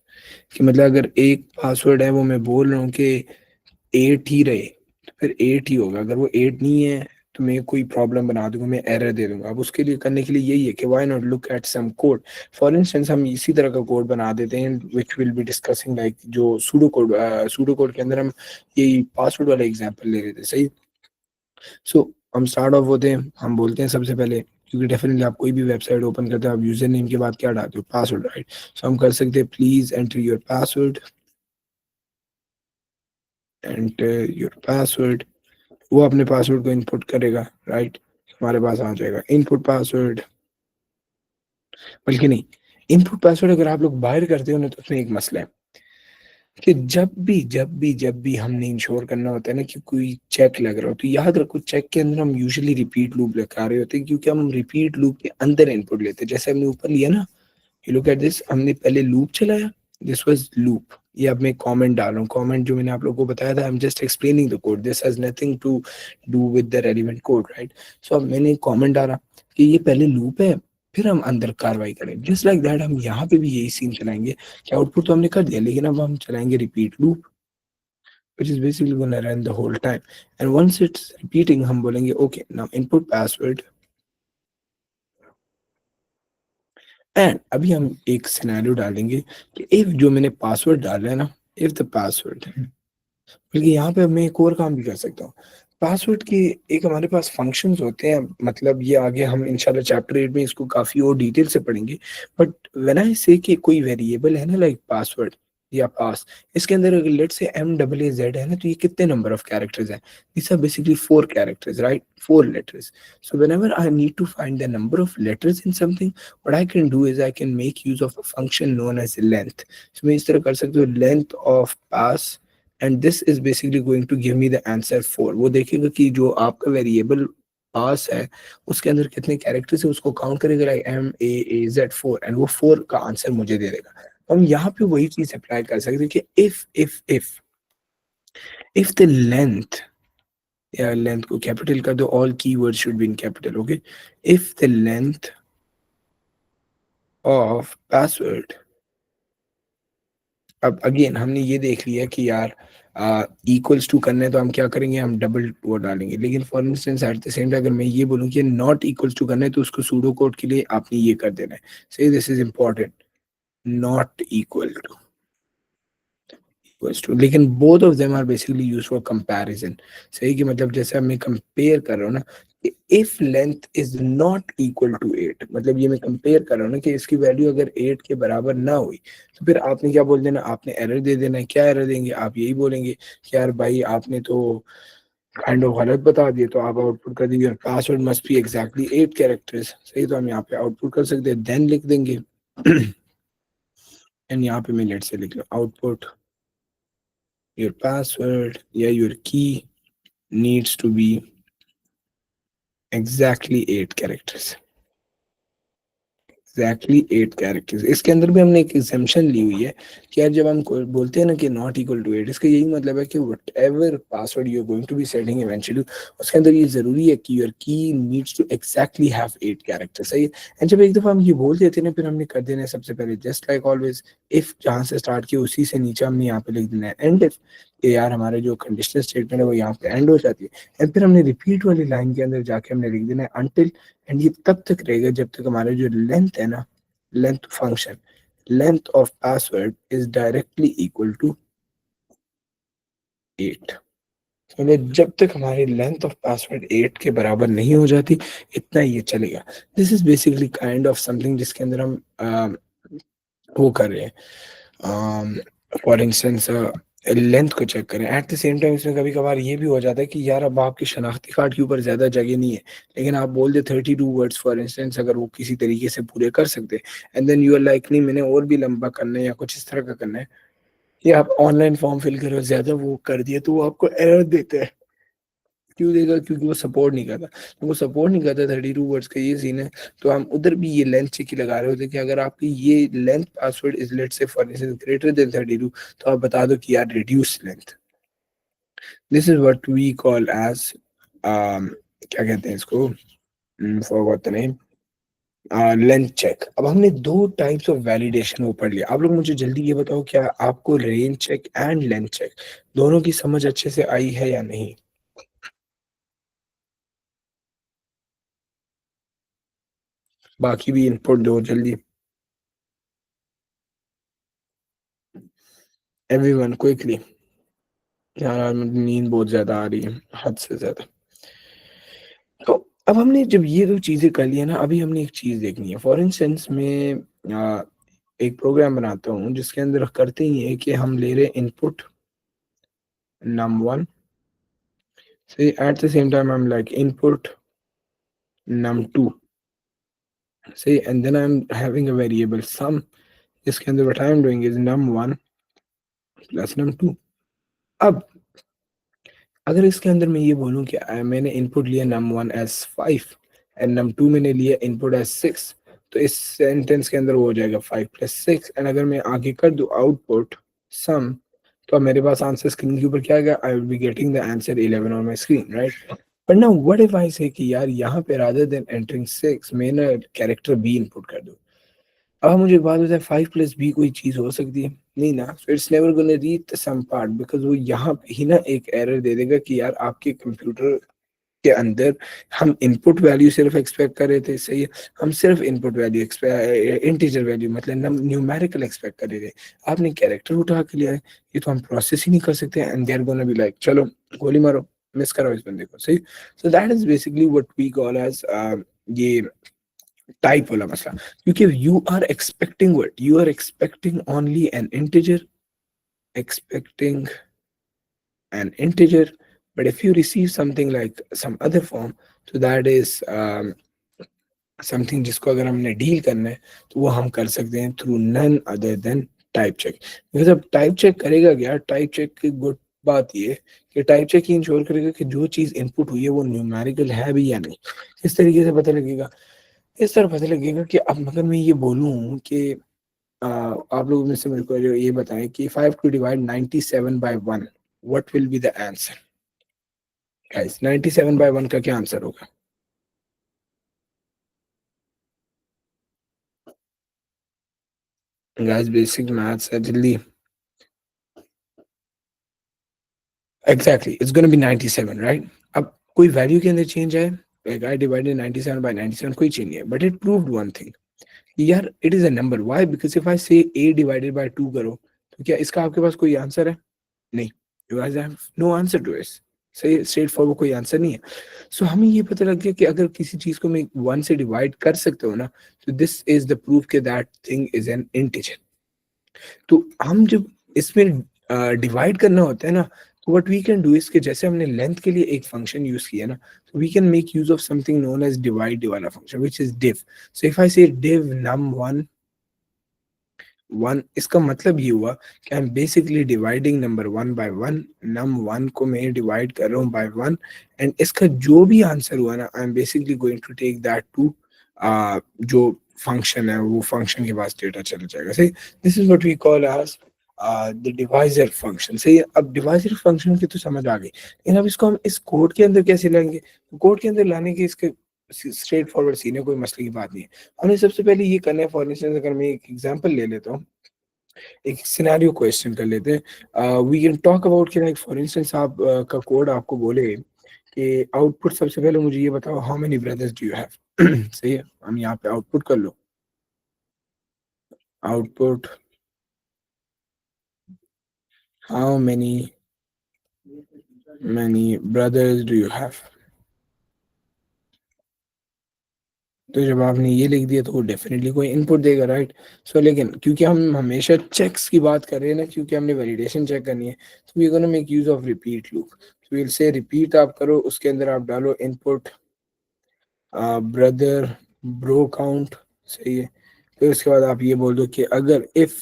कि मतलब अगर एक password है वो मैं बोल रहा हूँ कि 8 ही रहे, तो फिर 8 ही होगा। अगर वो 8 नहीं है तो मैं कोई प्रॉब्लम बना दूंगा, मैं एरर दे दूंगा। अब उसके लिए करने के लिए यही है कि why not look at some code. For instance हम इसी तरह का कोड बना देते हैं which will be discussing, like जो सूडो कोड के अंदर हम यही पासवर्ड वाला एग्जांपल ले लेते हैं, सही। सो हम स्टार्ट ऑफ होते हैं, हम बोलते हैं सबसे पहले, क्योंकि डेफिनेटली आप कोई भी वेबसाइट ओपन करते हो, आप यूजर नेम के बाद क्या डालते हो, पासवर्ड, राइट। सो हम कर सकते हैं please enter your password, enter your password. वो अपने पासवर्ड को इनपुट करेगा, राइट, हमारे पास आ जाएगा इनपुट पासवर्ड। बल्कि नहीं, इनपुट पासवर्ड अगर आप लोग बाहर करते हो ना तो उसमें एक मसला है कि जब भी हमने इंश्योर करना होता है ना कि कोई चेक लग रहा हो, तो याद रखो चेक के अंदर हम यूजुअली रिपीट लूप लगा रहे होते हैं, क्योंकि हम रिपीट लूप के अंदर इनपुट लेते हैं। जैसे हमने ऊपर लिया ना, यू लुक एट दिस, हमने पहले लूप चलाया, दिस वाज लूप। ये अब मैं कमेंट डाल रहा हूँ, कमेंट जो मैंने आप लोगों को बताया था, I am just explaining the code, this has nothing to do with the relevant code, right. So अब मैंने कमेंट डाला कि ये पहले लूप है, फिर हम अंदर कार्रवाई करें। जस्ट लाइक दैट हम यहाँ पे भी यही सीन चलाएंगे कि आउटपुट तो हमने कर दिया, लेकिन अब हम चलाएंगे repeat loop, which is basically going to run the whole time. And once it's repeating, हम बोलेंगे okay, now input password, and अभी हम एक सिनेरियो डालेंगे कि इफ जो मैंने पासवर्ड डाला है ना, इफ द पासवर्ड, बल्कि यहाँ पे मैं एक और काम भी कर सकता हूँ। पासवर्ड के एक हमारे पास फंक्शंस होते हैं, मतलब ये आगे हम इंशाल्लाह चैप्टर 8 में इसको काफी और डिटेल से पढ़ेंगे। बट व्हेन आई से कि कोई वेरिएबल है ना, लाइक पासवर्ड या पास, इसके अंदर अगर लेट से एम डबल ए जेड है ना, तो ये कितने नंबर ऑफ कैरेक्टर्स हैं? This are basically 4 characters, right, 4 letters. So whenever I need to find the number of letters in something, what I can do is I can make use of a function known as length. So मैं इस तरह कर सकता हूँ, length of pass, and this is basically going to give me the answer 4। वो देखेगा कि जो आपका वेरिएबल पास है उसके अंदर कितने कैरेक्टर्स है, उसको काउंट करेगा, like M A A Z 4, and वो 4 का आंसर मुझे दे देगा। हम यहाँ पे वही चीज अप्लाई कर सकते हैं कि इफ द लेंथ, या लेंथ को कैपिटल कर दो, all keyword should be in capital, okay. If the length of password, अब अगेन हमने ये देख लिया कि यार इक्वल्स टू करना है तो हम क्या करेंगे, हम डबल वो डालेंगे। लेकिन for instance eight the same time अगर मैं ये बोलूँ कि नॉट इक्वल्स टू करना है, तो उसको सूडो कोड के लिए आपने ये कर देना है, सही, this is important, not equal to, equals to. लेकिन both of them are basically use for comparison, सही, कि मतलब जैसे अब मैं कंपेयर कर रहा हूँ ना, if length is not equal to 8, मतलब ये मैं कंपेयर कर रहा हूँ ना कि इसकी वैल्यू अगर 8 के बराबर ना हुई, तो फिर आपने क्या बोल देना, आपने एरर दे देना है। क्या एरर देंगे, आप यही बोलेंगे कि यार भाई आपने तो काइंड ऑफ गलत बता दिए, तो आप आउटपुट कर दीजिए password must be exactly 8 characters, सही। तो हम यहाँ पे आउटपुट कर सकते हैं, देन लिख देंगे एंड यहाँ पे मैं लेट से लिख low output, your password, yeah, your key needs to be exactly 8 characters, exactly 8 characters. इसके अंदर भी हमने एक एग्जाम्पशन ली हुई है कि यार जब हम बोलते हैं ना कि नॉट इक्वल टू 8, इसका यही मतलब है कि whatever password you are going to be setting eventually, उसके अंदर ये जरूरी है कि your key needs to exactly have 8 characters, सही है। एंड जब एक दफा हम ये बोल देते हैं ना, फिर हमने कर देना है सबसे पहले, जस्ट लाइक ऑलवेज, इफ जहाँ से स्टार्ट किया उसी से नीचे हमने यहाँ पे लिख देना है एंड इफ, कि यार हमारे जो कंडीशनल स्टेटमेंट है वो यहाँ पे एंड हो जाती है। एंड फिर हमने रिपीट वाली लाइन के अंदर जाके हमने लिख देना है अनटिल, एंड ये तब तक रहेगा जब तक हमारा जो लेंथ है ना, length function, length of password is directly equal to 8। मतलब जब तक हमारी लेंथ ऑफ पासवर्ड 8 के बराबर नहीं हो जाती, इतना ही ये चलेगा। This is basically kind of something जिसके अंदर हम वो कर रहे हैं, फॉर इंस्टेंस लेंथ को चेक करें। एट द सेम टाइम इसमें कभी कभार ये भी हो जाता है कि यार अब आपके शनाख्ती कार्ड के ऊपर ज्यादा जगह नहीं है, लेकिन आप बोल दे 32 वर्ड्स फॉर इंस्टेंस, अगर वो किसी तरीके से पूरे कर सकते, and then you are like नहीं मैंने और भी लंबा करना है या कुछ इस तरह का करना है, या आप ऑनलाइन फॉर्म फिल करो ज्यादा वो कर दिए, तो वो आपको एरर देते हैं। क्यों देगा? क्योंकि वो सपोर्ट नहीं करता। तो वो सपोर्ट नहीं करता, 32 वर्ड्स का ये सीन है। तो हम उधर भी ये लेंथ चेक ही लगा रहे होते कि अगर आपकी ये length password is let say for instance greater than 32, तो आप बता दो कि यार reduce length. This is what we call as क्या कहते हैं इसको, forgot the name, length check. अब हमने दो टाइप्स ऑफ वैलिडेशन वो पढ़ लिया। आप लोग मुझे जल्दी ये बताओ, क्या आपको range check and length check दोनों की समझ अच्छे से आई है या नहीं? बाकी भी इनपुट दो जल्दी। Everyone quickly. यार आज मुझे नींद बहुत ज्यादा आ रही है, हद से ज्यादा। तो अब हमने जब ये दो चीजें कर ली है ना, अभी हमने एक चीज देखनी है। फॉर इंस्टेंस में एक प्रोग्राम बनाता हूँ जिसके अंदर करते ही है कि हम ले रहे input num1, say at the same time I'm like input num2, say, and then I'm having a variable sum, जिसके अंदर what I'm doing is num1 plus num2। अब अगर इसके अंदर मैं ये बोलूँ कि मैंने इनपुट लिया num1 एज 5 एंड num2 मैंने लिया इनपुट एज 6, तो इस सेंटेंस के अंदर वो हो जाएगा 5 + 6। एंड अगर मैं आगे कर दूं आउटपुट सम, तो अब मेरे पास आंसर स्क्रीन के ऊपर क्या आ गया, I will be getting the answer 11 on my screen, right? But now what if I say कि यार यहाँ पे रादर देन एंटरिंग 6 मैं ना कैरेक्टर बी इनपुट कर दूं। अब मुझे एक बात बताए, 5 + b कोई चीज हो सकती है? नहीं ना। So it's never gonna reach the some part, because वो यहाँ पे ही ना एक एरर दे देगा कि यार आपके कंप्यूटर के अंदर हम इनपुट वैल्यू सिर्फ एक्सपेक्ट कर रहे थे, सही है, हम सिर्फ इनपुट वैल्यू इंटीजर वैल्यू मतलब न्यूमेरिकल एक्सपेक्ट कर रहे थे, आपने कैरेक्टर उठा के लिया है, ये तो हम प्रोसेस ही नहीं कर सकते। And they are gonna be like चलो गोली मारो, मिस करो इस बंदे को, सही। So that is basically what we call as ये टाइप वाला मसला। क्योंकि you are expecting what, you are expecting only an integer, expecting an integer, but if you receive something like some other form, so that is something जिसको अगर हमने deal करना है, तो वो हम कर सकते हैं through none other than type check. Because अब टाइप चेक करेगा क्या, टाइप चेक की गुड बात ये कि टाइप चेक ही इंश्योर करेगा कि जो चीज इनपुट हुई है वो न्यूमेरिकल है भी या नहीं। इस तरीके से पता लगेगा, इस तरह पता लगेगा कि अब अगर मैं ये बोलूँ कि आप लोग में से मेरे को जो ये बताएं कि 5 to divide 97/1, what will be the answer? Guys 97/1 का क्या आंसर होगा? गाइस बेसिक मैथ्स है, जल्दी। Exactly it's gonna be 97, right? अब कोई वैल्यू के अंदर चेंज है, लाइक आई डिवाइडेड 97/97, कोई चेंज नहीं है, but it proved one thing, यार it is a number. Why? Because if I say a divided by 2 करो, तो क्या इसका आपके पास कोई आंसर है? नहीं। You guys have no answer to it. सही, स्ट्रेट फॉरवर्ड कोई आंसर नहीं है। सो हमें ये पता लग गया कि अगर किसी चीज को मैं 1 से डिवाइड कर सकता हूँ ना, तो दिस इज द प्रूफ कि that thing is an integer. तो हम जब इसमें डिवाइड करना होता है ना, तो what we can do is कि जैसे हमने लेंथ के लिए एक फंक्शन यूज किया ना, तो we can make use of something known as divide वाला फंक्शन which is div। So if I say div num1 1, इसका मतलब ये हुआ कि I am basically dividing number 1/1, num1 को मैं डिवाइड कर रहा हूँ बाय 1, एंड इसका जो भी आंसर हुआ ना, I am basically going to take that to जो फंक्शन है, वो फंक्शन के पास डेटा चला जाएगा, सही। This is what we call as the divisor function, सही है। अब डिवाइजर फंक्शन की तो समझ आ गई, लेकिन अब इसको हम इस कोड के अंदर कैसे लाएंगे? कोड के अंदर लाने के इसके स्ट्रेट फॉरवर्ड सीने कोई मसले की बात नहीं है। हमें सबसे पहले ये करना है, फॉर इंस्टेंस अगर मैं एक एग्जांपल ले लेता हूँ, एक सिनेरियो क्वेश्चन कर लेते हैं। वी कैन टॉक अबाउट कि लाइक फॉर इंस्टेंस आप का कोड आपको बोले कि आउटपुट सबसे पहले मुझे ये बताओ, how many brothers do you have? सही है, हम यहाँ पे आउटपुट कर लो, output how many many brothers do you have? तो जब आपने ये लिख दिया तो वो डेफिनेटली कोई इनपुट देगा, राइट? सो लेकिन क्योंकि हम हमेशा चेक्स की बात कर रहे हैं ना, क्योंकि हमने वैलिडेशन चेक करनी है, तो we gonna make use of repeat loop. तो विल से रिपीट आप करो, उसके अंदर आप डालो इनपुट ब्रदर ब्रो काउंट, सही है। फिर उसके बाद आप ये बोल दो कि अगर इफ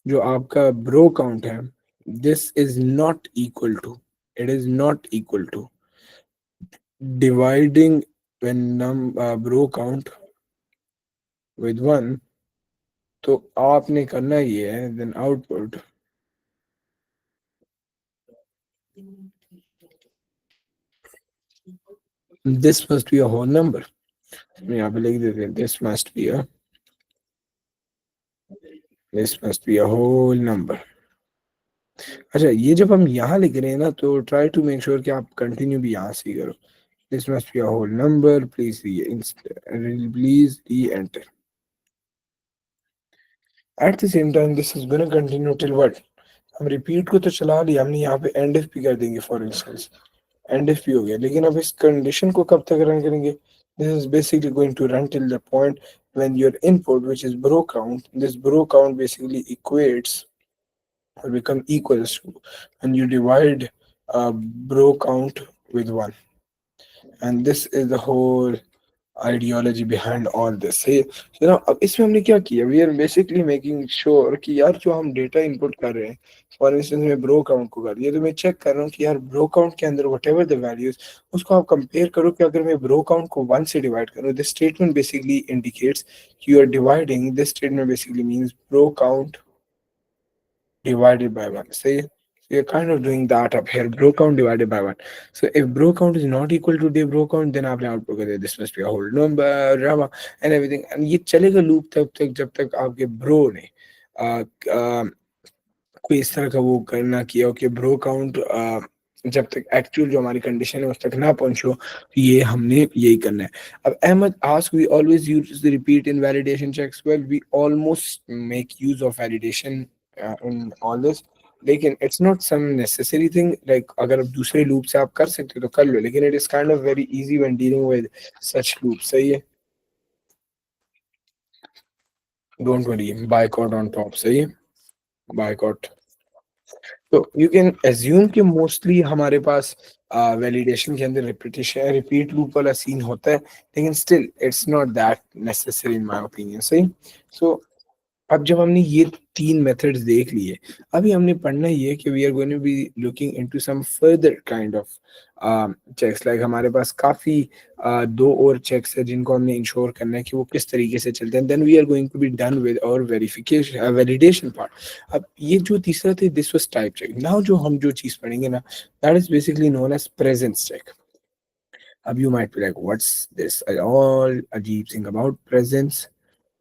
जो आपका ब्रो काउंट है, this is not equal to, it is not equal to dividing when num bro count with one, तो आपने करना ये है, then output this must be a whole number. यहाँ पे लिख देते हैं this must be a whole number. अच्छा, ये जब हम यहाँ लिख रहे हैं ना, तो ट्राई टू मेक श्योर कि आप कंटिन्यू भी यहाँ से ही करो। This must be a whole number, please re enter. At the same time this is gonna continue till what, हम रिपीट को तो चला लिया हमने, यहाँ पे एंड इफ भी कर देंगे फॉर इंस्टेंस, एंड इफ भी हो गया, लेकिन अब इस कंडीशन को कब तक रन करेंगे? This is basically going to run till the point when your input, which is bro count, this bro count basically equates or become equals to when you divide bro count with one, and this is the whole ideology behind all this है। so now अब इसमें हमने क्या किया, we are basically making sure कि यार जो हम डेटा इनपुट कर रहे हैं, फॉर इंस्टेंस मैं ब्रो काउंट को कर दिया, तो मैं चेक कर रहा हूँ कि यार ब्रो काउंट के अंदर वट एवर द वैल्यूज, उसको आप कंपेयर करो कि अगर मैं ब्रो काउंट को वन से डिवाइड करूँ, दिस स्टेटमेंट बेसिकली इंडिकेट्स कि you are dividing, this statement basically means bro count divided by 1. See, so you're kind of doing that up here, bro count divided by 1. So if bro count is not equal to the bro count, then आपने output कर दिया this must be a whole number, drama and everything, and ये चलेगा loop तब तक जब तक आपके ब्रो ने कोई इस तरह का वो करना किया हो कि ब्रो काउंट जब तक एक्चुअल जो हमारी कंडीशन है उस तक ना पहुंचो, तो ये हमने यही करना है। अब Ahmed ask, we always use the repeat in validation checks, well we almost make use of validation in all this, लेकिन it's not some necessary thing, like अगर आप दूसरे लूप से आप कर सकते हो तो कर लो, लेकिन it is kind of very easy when dealing with such loop, सही है। Don't worry, boycott on top, सही है, बायकॉट। तो यू कैन एज्यूम कि मोस्टली हमारे पास वैलिडेशन के अंदर रिपीटेशन रिपीट लूप वाला सीन होता है, लेकिन still it's not that necessary in my opinion, सही। सो अब जब हमने ये तीन मेथड्स देख लिए, अभी हमने पढ़ना ये है कि we are going to be looking into some further kind of checks, like हमारे पास काफी दो और चेक्स है जिनको हमने इंश्योर करना है कि वो किस तरीके से चलते हैं, then we are going to be done with और वेरिफिकेशन वैलिडेशन पार्ट। अब ये जो तीसरा थे, this was type check. Now जो हम जो चीज पढ़ेंगे ना, that is basically known as presence check. अब you might be like what's this all अजीब thing about presence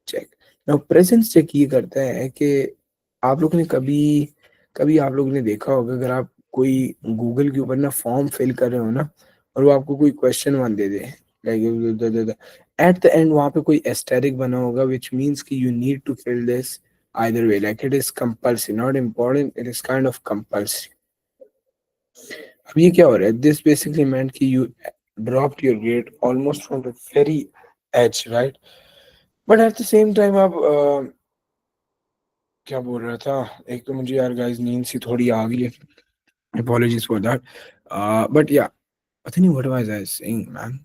check. Now presence check ये करता है कि आप लोग ने कभी कभी आप लोग ने देखा होगा, अगर आप कोई गूगल के ऊपर ना फॉर्म फिल कर रहे हो ना, और वो आपको कोई क्वेश्चन वन दे दे, लाइक एट द एंड वहां पे कोई एस्टेरिक बना होगा, विच मीन्स कि you need to fill this either way, like it is compulsory, not important, it is kind of compulsory। अब ये क्या हो रहा है, दिस बेसिकली meant कि you dropped your grade almost from the very edge, right? But at the same time आप क्या बोल रहा था, एक तो मुझे यार गाइस नींद सी थोड़ी आ गई है, apologies for that, but yeah, पता नहीं what was I saying, man,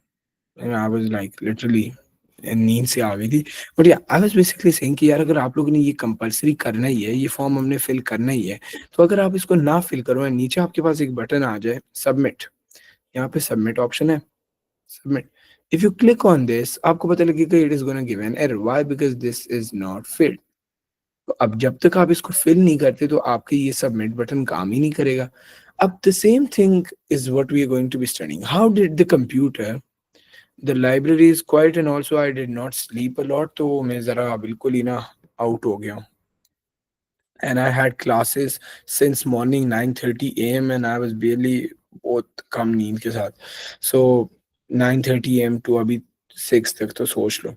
I was like literally नींद से आ गई थी। बट या आई वाज बेसिकली सेइंग कि यार अगर आप लोगों ने ये कंपलसरी करना ही है, ये फॉर्म हमने फिल करना ही है, तो अगर आप इसको ना फिल करो और नीचे आपके पास एक बटन आ जाए सबमिट, यहाँ पे सबमिट ऑप्शन है, submit, if you click on this आपको पता लगेगा it is gonna give an error, why, because this is not filled. तो अब जब तक आप इसको फिल नहीं करते तो आपके ये सबमिट बटन काम ही नहीं करेगा। अब the same thing is what we are going to be studying, how did the computer, the library is quite and also I did not sleep a lot, तो मैं जरा बिल्कुल ही ना आउट हो गया हूँ, and I had classes since morning 9:30 a.m. and I was barely बहुत कम नींद के साथ, so 9:30 a.m. to अभी 6 तक, तो सोच लो।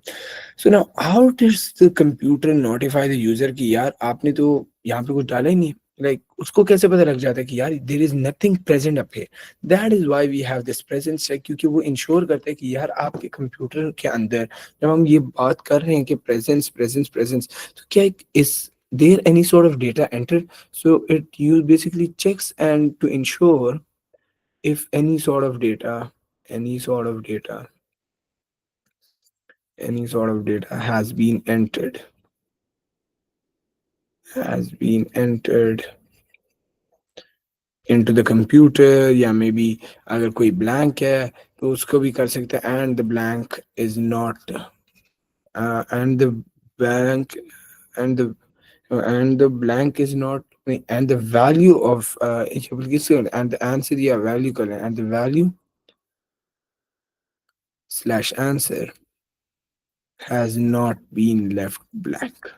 So now how does the computer notify the user कि यार आपने तो यहाँ पे कुछ डाला ही नहीं, लाइक उसको कैसे पता लग जाता है कि यार there is nothing present up here. That is why we have this presence check, क्योंकि वो इंश्योर करते हैं कि यार आपके कंप्यूटर के अंदर जब हम ये बात कर रहे हैं कि प्रेजेंस प्रेजेंस प्रेजेंस, तो क्या is there any sort of data enter. So it use basically checks and to ensure if any sort of data any sort of data has been entered into the computer, या may be अगर कोई blank है तो उसको भी कर सकते हैं, and the blank is not and the blank and the and the blank is not, and the value of each application and the answer, या value करें, and the value slash answer has not been left blank.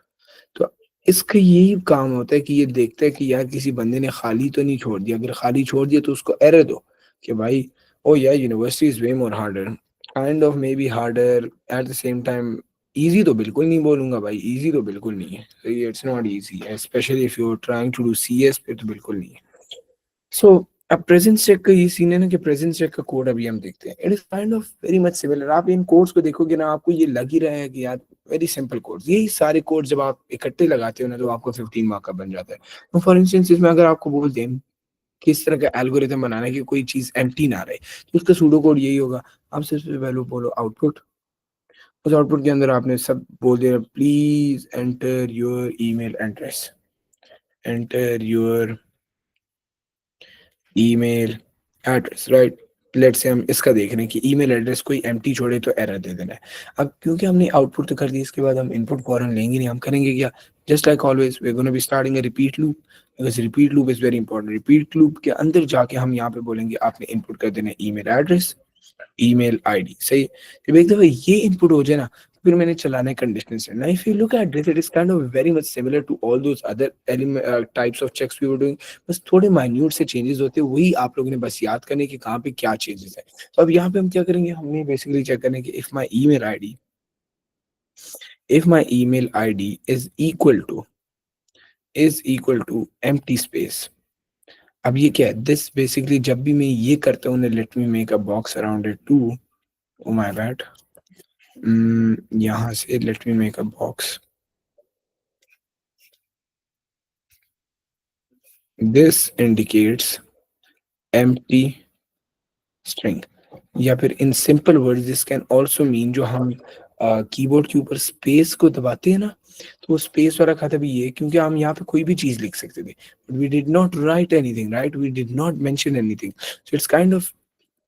तो इसका यही काम होता है कि ये देखता है कि यार किसी बंदे ने खाली तो नहीं छोड़ दिया. अगर खाली छोड़ दिया तो उसको एरर दो कि भाई ओ यार university is way more harder, kind of may be harder eight the same time. Easy तो बिल्कुल नहीं बोलूंगा भाई, इजी तो बिल्कुल नहीं है, it's not easy, specially if you are trying to do CS पे तो बिल्कुल नहीं है. सो अब प्रेजेंस चेक का ये सीन है ना कि प्रेजेंस चेक का कोड अभी हम देखते हैं. It is kind of very much similar. आप इन कोड्स को देखोगे ना, आपको ये लग ही रहा है कि यार वेरी सिंपल कोड्स. यही सारे कोड जब आप इकट्ठे लगाते हो ना तो आपको 15 मार्क का बन जाता है. तो फॉर इंस्टेंस इसमें अगर आपको बोल दें कि इस तरह का एल्गोरिथम बनाना है कि कोई चीज एम्प्टी ना रहे, तो उसका सूडो कोड यही होगा. आप सिर्फ वैल्यू बोलो आउटपुट, उस आउटपुट के अंदर आपने सब बोल दिया, please enter your email address, enter your email address, right. Let's say हम इसका देख रहे हैं कि ईमेल एड्रेस कोई एम्प्टी छोड़े तो एरर दे देना है. अब क्योंकि हमने आउटपुट तो कर दिया, इसके बाद हम इनपुट फॉरन लेंगे नहीं. हम करेंगे क्या, just like always we are gonna be starting a repeat loop, because repeat loop is very important. Repeat loop के अंदर जाके हम यहाँ पे बोलेंगे आपने इनपुट कर देना ईमेल एड्रेस, ईमेल आईडी. सही. जब एक दफा ये इनपुट हो जाए ना, फिर मैंने चलाना है conditional set. Now if you look at this, it is kind of very much similar to all those other element types of checks we were doing. बस थोड़े माइन्यूट से चेंजेस होते हैं, वही आप लोगों ने बस याद करने कि कहाँ पे क्या चेंजेस है. तो अब यहाँ पे हम क्या करेंगे, हमने बेसिकली चेक करना है कि if my email ID is equal to empty space. अब ये क्या है, दिस बेसिकली जब भी मैं ये करता हूँ, let me make a box around it to, oh my bad, यहाँ से let me make a box. This indicates empty string, या फिर in simple words this can also mean, जो हम कीबोर्ड के ऊपर स्पेस को दबाते हैं ना, तो वो स्पेस वाला खाता भी ये, क्योंकि हम यहाँ पे कोई भी चीज लिख सकते थे, but we did not write anything, right, we did not mention anything, so it's kind of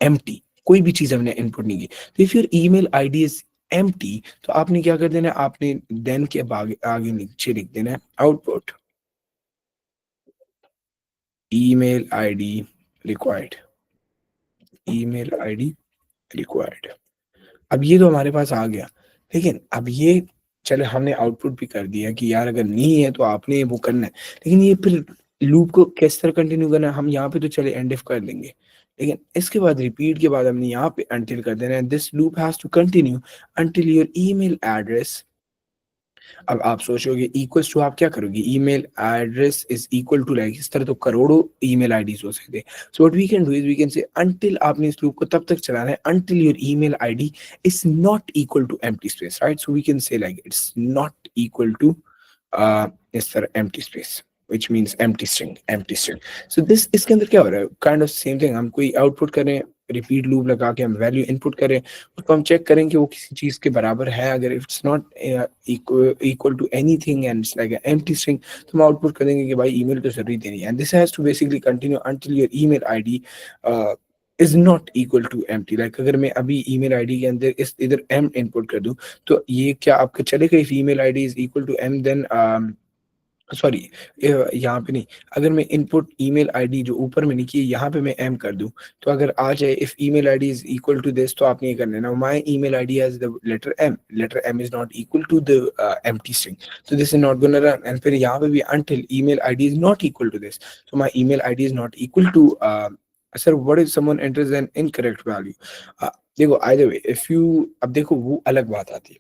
empty. कोई भी चीज हमने इनपुट नहीं की. तो if your email ID is empty, तो आपने क्या कर देना है, आपने देन के आगे आगे नीचे लिख देना है output email ID required, email ID required. अब ये तो हमारे पास आ गया, लेकिन अब ये चले हमने आउटपुट भी कर दिया कि यार अगर नहीं है तो आपने वो करना है, लेकिन ये फिर लूप को किस तरह कंटिन्यू करना है. हम यहाँ पे तो चले एंड इफ कर देंगे, लेकिन इसके बाद रिपीट के बाद हमने यहाँ पे अंटिल कर देना है. This loop has to continue until your email address. अब आप सोचोगे इक्वल्स टू, आप क्या करोगे, email address is equal to, like इस तरह तो करोड़ों ईमेल आईडीज हो सकते हैं. So what we can do is we can say until, आपने इस लूप को तब तक चलाना है until your email ID is not equal to empty space, right. So we can say like it's not equal to इस तरह empty space, which means empty string. So this इसके अंदर क्या हो रहा है, काइंड ऑफ सेम थिंग. हम कोई आउटपुट करें, रिपीट लूप लगा के हम वैल्यू इनपुट करें, उसको हम चेक करें कि वो किसी चीज के बराबर है. अगर it's not equal to anything and it's like empty string, तो हम आउटपुट कर देंगे कि भाई ईमेल तो जरूरी देनी है. And this has to basically continue until your email ID is not equal to empty. Like अगर मैं अभी ईमेल आईडी के अंदर इस इधर एम इनपुट कर दूं, तो ये क्या आपका चलेगा, if email ID is equal to M then sorry, यहाँ पे नहीं, अगर मैं इनपुट ईमेल आईडी जो ऊपर में लिखी है यहाँ पे मैं एम कर दूं, तो अगर आ जाए if email ID is equal to this, तो आपने ये कर लेना my email ID has the letter M is not equal to the empty string, so this is not gonna run. And फिर यहाँ पे भी until email ID is not equal to this, so my email ID is not equal to sir what if someone enters an incorrect value. देखो either way if you, अब देखो वो अलग बात आती है.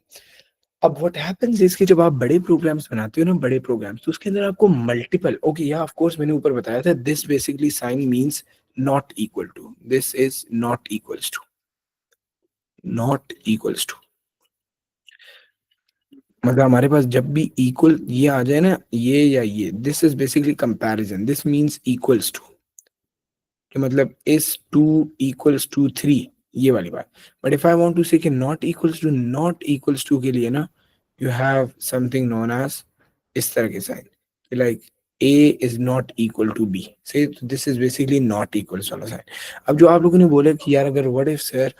अब व्हाट हैपेंस इज कि जब आप बड़े प्रोग्राम्स बनाते हो ना, बड़े प्रोग्राम्स, तो उसके अंदर आपको मल्टीपल, ओके या ऑफ कोर्स मैंने ऊपर बताया था, this basically sign means not equal to, this is not equals to, not equals to, मतलब हमारे पास जब भी इक्वल ये आ जाए ना, ये या ये, this is basically comparison, this means equals to, कि मतलब is two equals to three, ये वाली बात। But if I want to say कि not equals to, not equals to के लिए ना, you have something known as, इस तरह के sign, like a is not equal to b, say this is basically not equals वाला sign. अब जो आप लोगों ने बोला कि यार अगर व्हाट इफ सर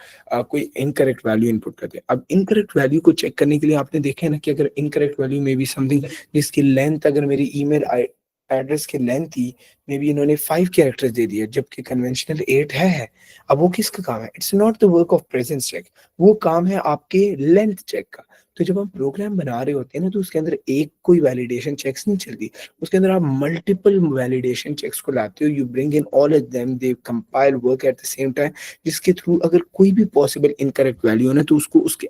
कोई इनकरेक्ट वैल्यू इनपुट करते हैं, अब इनकरेक्ट वैल्यू को चेक करने के लिए आपने देखा है ना कि अगर इनकरेक्ट वैल्यू में भी समथिंग जिसकी लेंथ, अगर मेरी ईमेल एड्रेस की लेंथ थी, मे बी इन्होंने 5 कैरेक्टर्स दे दिए जबकि कन्वेंशनल 8 है। अब वो किसका काम है? It's not the work of presence check, वो काम है आपके लेंथ चेक का। तो जब हम प्रोग्राम बना रहे होते हैं ना, तो उसके अंदर एक कोई वैलिडेशन चेक्स नहीं चलती, उसके अंदर आप मल्टीपल वैलिडेशन चेक्स को लाते हो, you bring in all of them, they compile work at the same time, जिसके थ्रू अगर कोई भी पॉसिबल इनकरेक्ट वैल्यू है ना, तो उसको उसके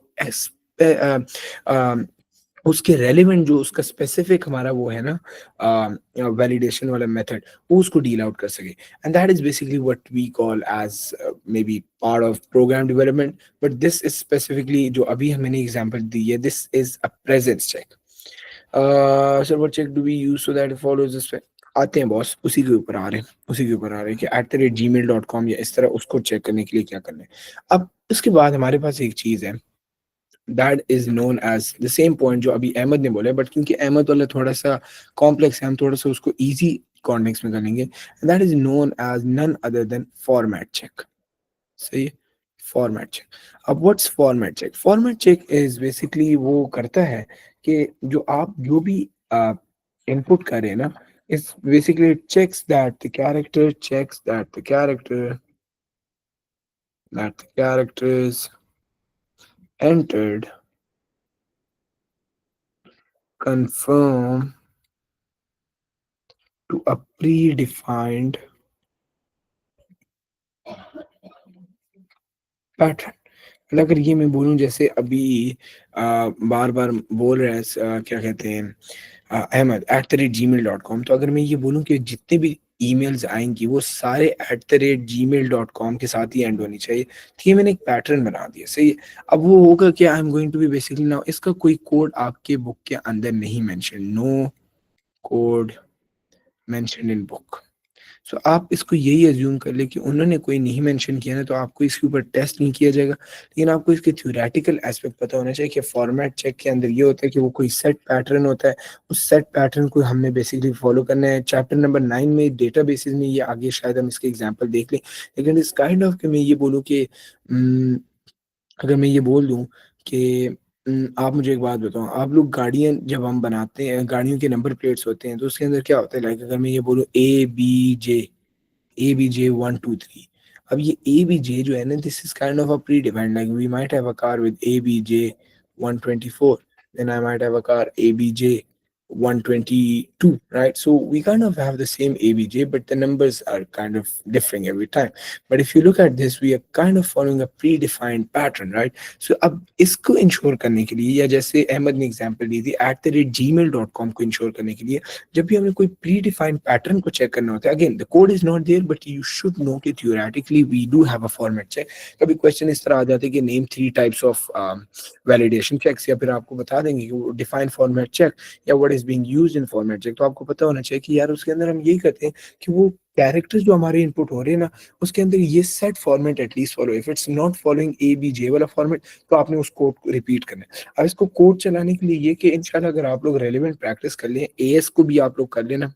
उसके रेलिवेंट जो उसका स्पेसिफिक हमारा वो है ना वैलिडेशन वाला मेथड, वो उसको डील आउट कर सके। And that is basically what we call as maybe part of program development. But this is specifically जो अभी मैंने एग्जांपल दी है, this is a presence check. Sir what check do we use so that it follows this? आते हैं boss, उसी के ऊपर आ रहे हैं, उसी के ऊपर आ रहे हैं कि @gmail.com या इस तरह उसको चेक करने के लिए क्या करना है। अब इसके बाद हमारे पास एक चीज है, that is known as the same point जो अभी अहमद ने बोला है, बट क्योंकि अहमद वाला थोड़ा सा कॉम्प्लेक्स है, हम थोड़ा सा उसको इजी कॉन्टेक्स्ट में कर लेंगे। That is known as none other than format check. सही है, फॉर्मेट चेक। अब what's format check? Format check is basically वो करता है कि जो आप जो भी इनपुट करें ना, इस basically checks that the character checks that the character that the characters entered conform to a predefined pattern. मतलब अगर ये मैं बोलूं, जैसे अभी बार बार बोल रहे हैं क्या कहते हैं अहमद @gmail.com, तो अगर मैं ये बोलूं कि जितने भी ईमेल्स आएंगी वो सारे @gmail.com के साथ ही एंड होनी चाहिए, तो ये मैंने एक पैटर्न बना दिया। सही है। अब वो होगा कि I am going to be basically now, इसका कोई कोड आपके बुक के अंदर नहीं mention, no code mention in book. So आप इसको यही अज्यूम कर ले कि उन्होंने कोई नहीं मेंशन किया ना, तो आपको इसके ऊपर टेस्ट नहीं किया जाएगा। लेकिन आपको इसके थ्योरेटिकल एस्पेक्ट पता होना चाहिए कि फॉर्मेट चेक के अंदर ये होता है कि वो कोई सेट पैटर्न होता है, उस सेट पैटर्न को हमने बेसिकली फॉलो करना है। चैप्टर नंबर 9 में डेटाबेसेस में ये आगे शायद हम इसके एग्जांपल देख लें। लेकिन इस काइंड ऑफ कि मैं ये बोलूँ कि अगर मैं ये बोल दूं कि आप मुझे एक बात बताओ, आप लोग गाड़ियां जब हम बनाते हैं, गाड़ियों के नंबर प्लेट्स होते हैं, तो उसके अंदर क्या होता है? लाइक अगर मैं ये बोलूँ ABJ 1 2 3, अब ये ABJ जो है ना, this is kind of a predefined, like we might have a car with ABJ 124, then I might have a car ABJ 122, right? So we kind of have the same ABJ, but the numbers are kind of differing every time. But if you look at this, we are kind of following a predefined pattern, right? So अब इसको ensure करने के लिए, या जैसे अहमद ने example दी थी @gmail.com को इंश्योर करने के लिए, जब भी हमें कोई प्री डिफाइंड पैटर्न को चेक करना होता है, again the code is not there, but you should know कि theoretically we do have a format check. कभी क्वेश्चन इस तरह आ जाते हैं कि name 3 types of validation checks, या फिर आपको बता देंगे कि वो डिफाइंड फॉर्मेट चेक या what is being used in format check. तो आपको पता होना चाहिए कि यार उसके अंदर हम यही करते हैं कि वो कैरेक्टर्स जो हमारे इनपुट हो रहे हैं ना, उसके अंदर ये set format at least follow, if it's not following ABJ वाला फॉर्मेट, तो आपने उस कोड को रिपीट करना है। अब इसको कोड चलाने के लिए ये कि इंशाल्लाह अगर आप लोग रेलिवेंट प्रैक्टिस कर लें, AS को भी आप लोग कर लेना,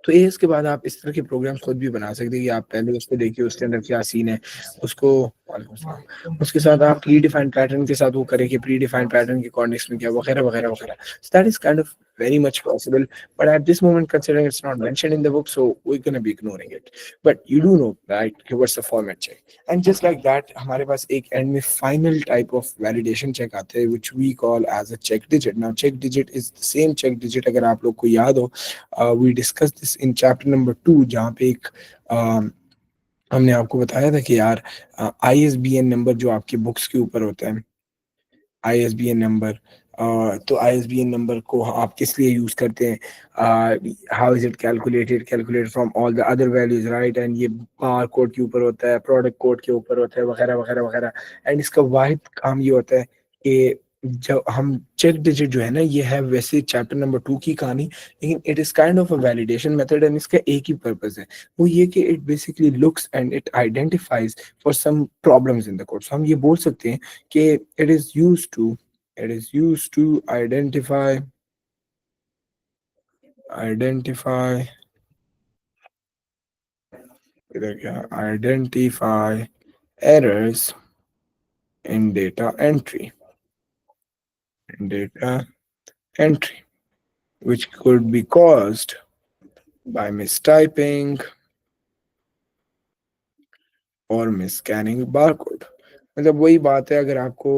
तो एएस के बाद आप इस तरह के प्रोग्राम्स खुद भी बना सकते हैं कि आप पहले उसको देखिए उसके अंदर क्या सीन है, उसको वालेकुम सलाम, उसके साथ आप प्री डिफाइंड पैटर्न के साथ वो करें कि प्री डिफाइंड पैटर्न के कॉन्टेक्स्ट में क्या, वगैरह वगैरह वगैरह। So that is kind of very much possible, but at this moment, considering it's not mentioned in the book, so we're going to be ignoring it. But you do know, right, कि what's the format check? And just like that, हमारे पास एक end में final type of validation check आते हैं, which we call as a check digit. Now, check digit is the same check digit, अगर आप लोग को याद हो, we discuss this in chapter number 2, जहाँ पे एक हमने आपको बताया था कि यार ISBN नंबर जो आपकी बुक्स के ऊपर होता है, ISBN नंबर तो आईएसबीएन नंबर को आप किस लिए यूज करते हैं, how is it calculated from all the other values, right, and ये बार कोड के ऊपर होता है, प्रोडक्ट कोड के ऊपर होता है, वगैरह वगैरह वगैरह। एंड इसका वाहिद काम ये होता है कि जब हम चेक डिजिट जो है ना, ये है वैसे चैप्टर नंबर 2 की कहानी, लेकिन it is kind of a validation method, and इसका एक ही पर्पस है, वो ये कि it basically looks and it identifies for some problems in the code. So हम ये बोल सकते हैं कि it is used to identify इधर क्या, identify errors in data entry which could be caused by mistyping और मिसस्कैनिंग बारकोड। मतलब वही बात है, अगर आपको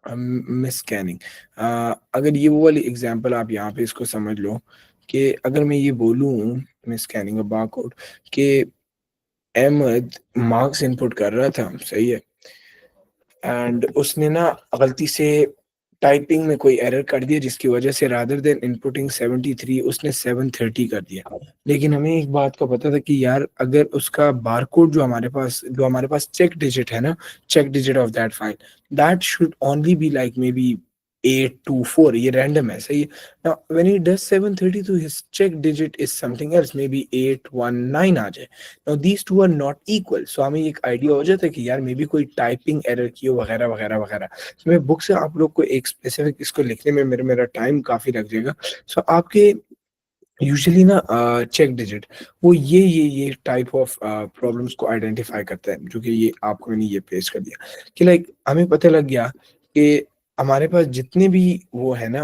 मिसस्कैनिंग, अगर ये वो वाली एग्जांपल आप यहाँ पे इसको समझ लो कि अगर मैं ये बोलूँ मिसस्कैनिंग बारकोड कि अहमद मार्क्स इनपुट कर रहा था, सही है, एंड उसने ना गलती से टाइपिंग में कोई एरर कर दिया जिसकी वजह से रादर देन इनपुटिंग 73 उसने 730 कर दिया। लेकिन हमें एक बात का पता था कि यार अगर उसका बारकोड जो हमारे पास चेक डिजिट है ना, check digit of that file, that should only be like maybe 824, ये रैंडम है, सही है। नाउ व्हेन ही डज 730 तो his check digit is something else, maybe 819 आ जाए। Now these two are not equal, so हमें एक idea हो जाता है कि यार मे बी कोई टाइपिंग एरर की हो, वगैरह वगैरह वगैरह। तो मैं बुक से आप लोग को एक स्पेसिफिक इसको लिखने में मेरा टाइम काफी लग जाएगा। सो आपके यूजुअली ना चेक डिजिट वो ये टाइप ऑफ प्रॉब्लम्स को आइडेंटिफाई करता है, जो कि ये आपको मैंने ये पेश कर दिया कि लाइक हमें पता लग गया कि हमारे पास जितने भी वो है ना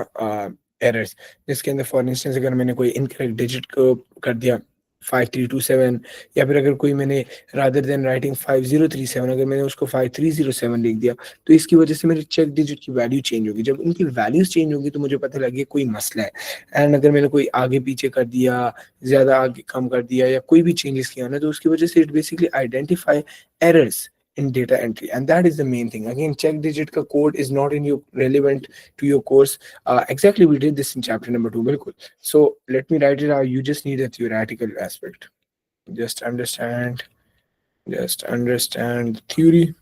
एरर्स, जिसके अंदर फॉर इंस्टेंस अगर मैंने कोई इनकरेक्ट डिजिट को कर दिया 5327, या फिर अगर कोई मैंने रादर देन राइटिंग 5037 अगर मैंने उसको 5307 लिख दिया, तो इसकी वजह से मेरे चेक डिजिट की वैल्यू चेंज होगी। जब इनकी वैल्यूज चेंज होगी तो मुझे पता लगे कोई मसला है। एंड अगर मैंने कोई आगे पीछे कर दिया, ज्यादा आगे कम कर दिया, या कोई भी चेंजेस किया ना, तो उसकी वजह से it basically identify errors in data entry, and that is the main thing. Again, check digit ka code is not in your relevant to your course. Exactly, we did this in chapter number 2, bilkul. So let me write it out. You just need a theoretical aspect. just understand just understand theory,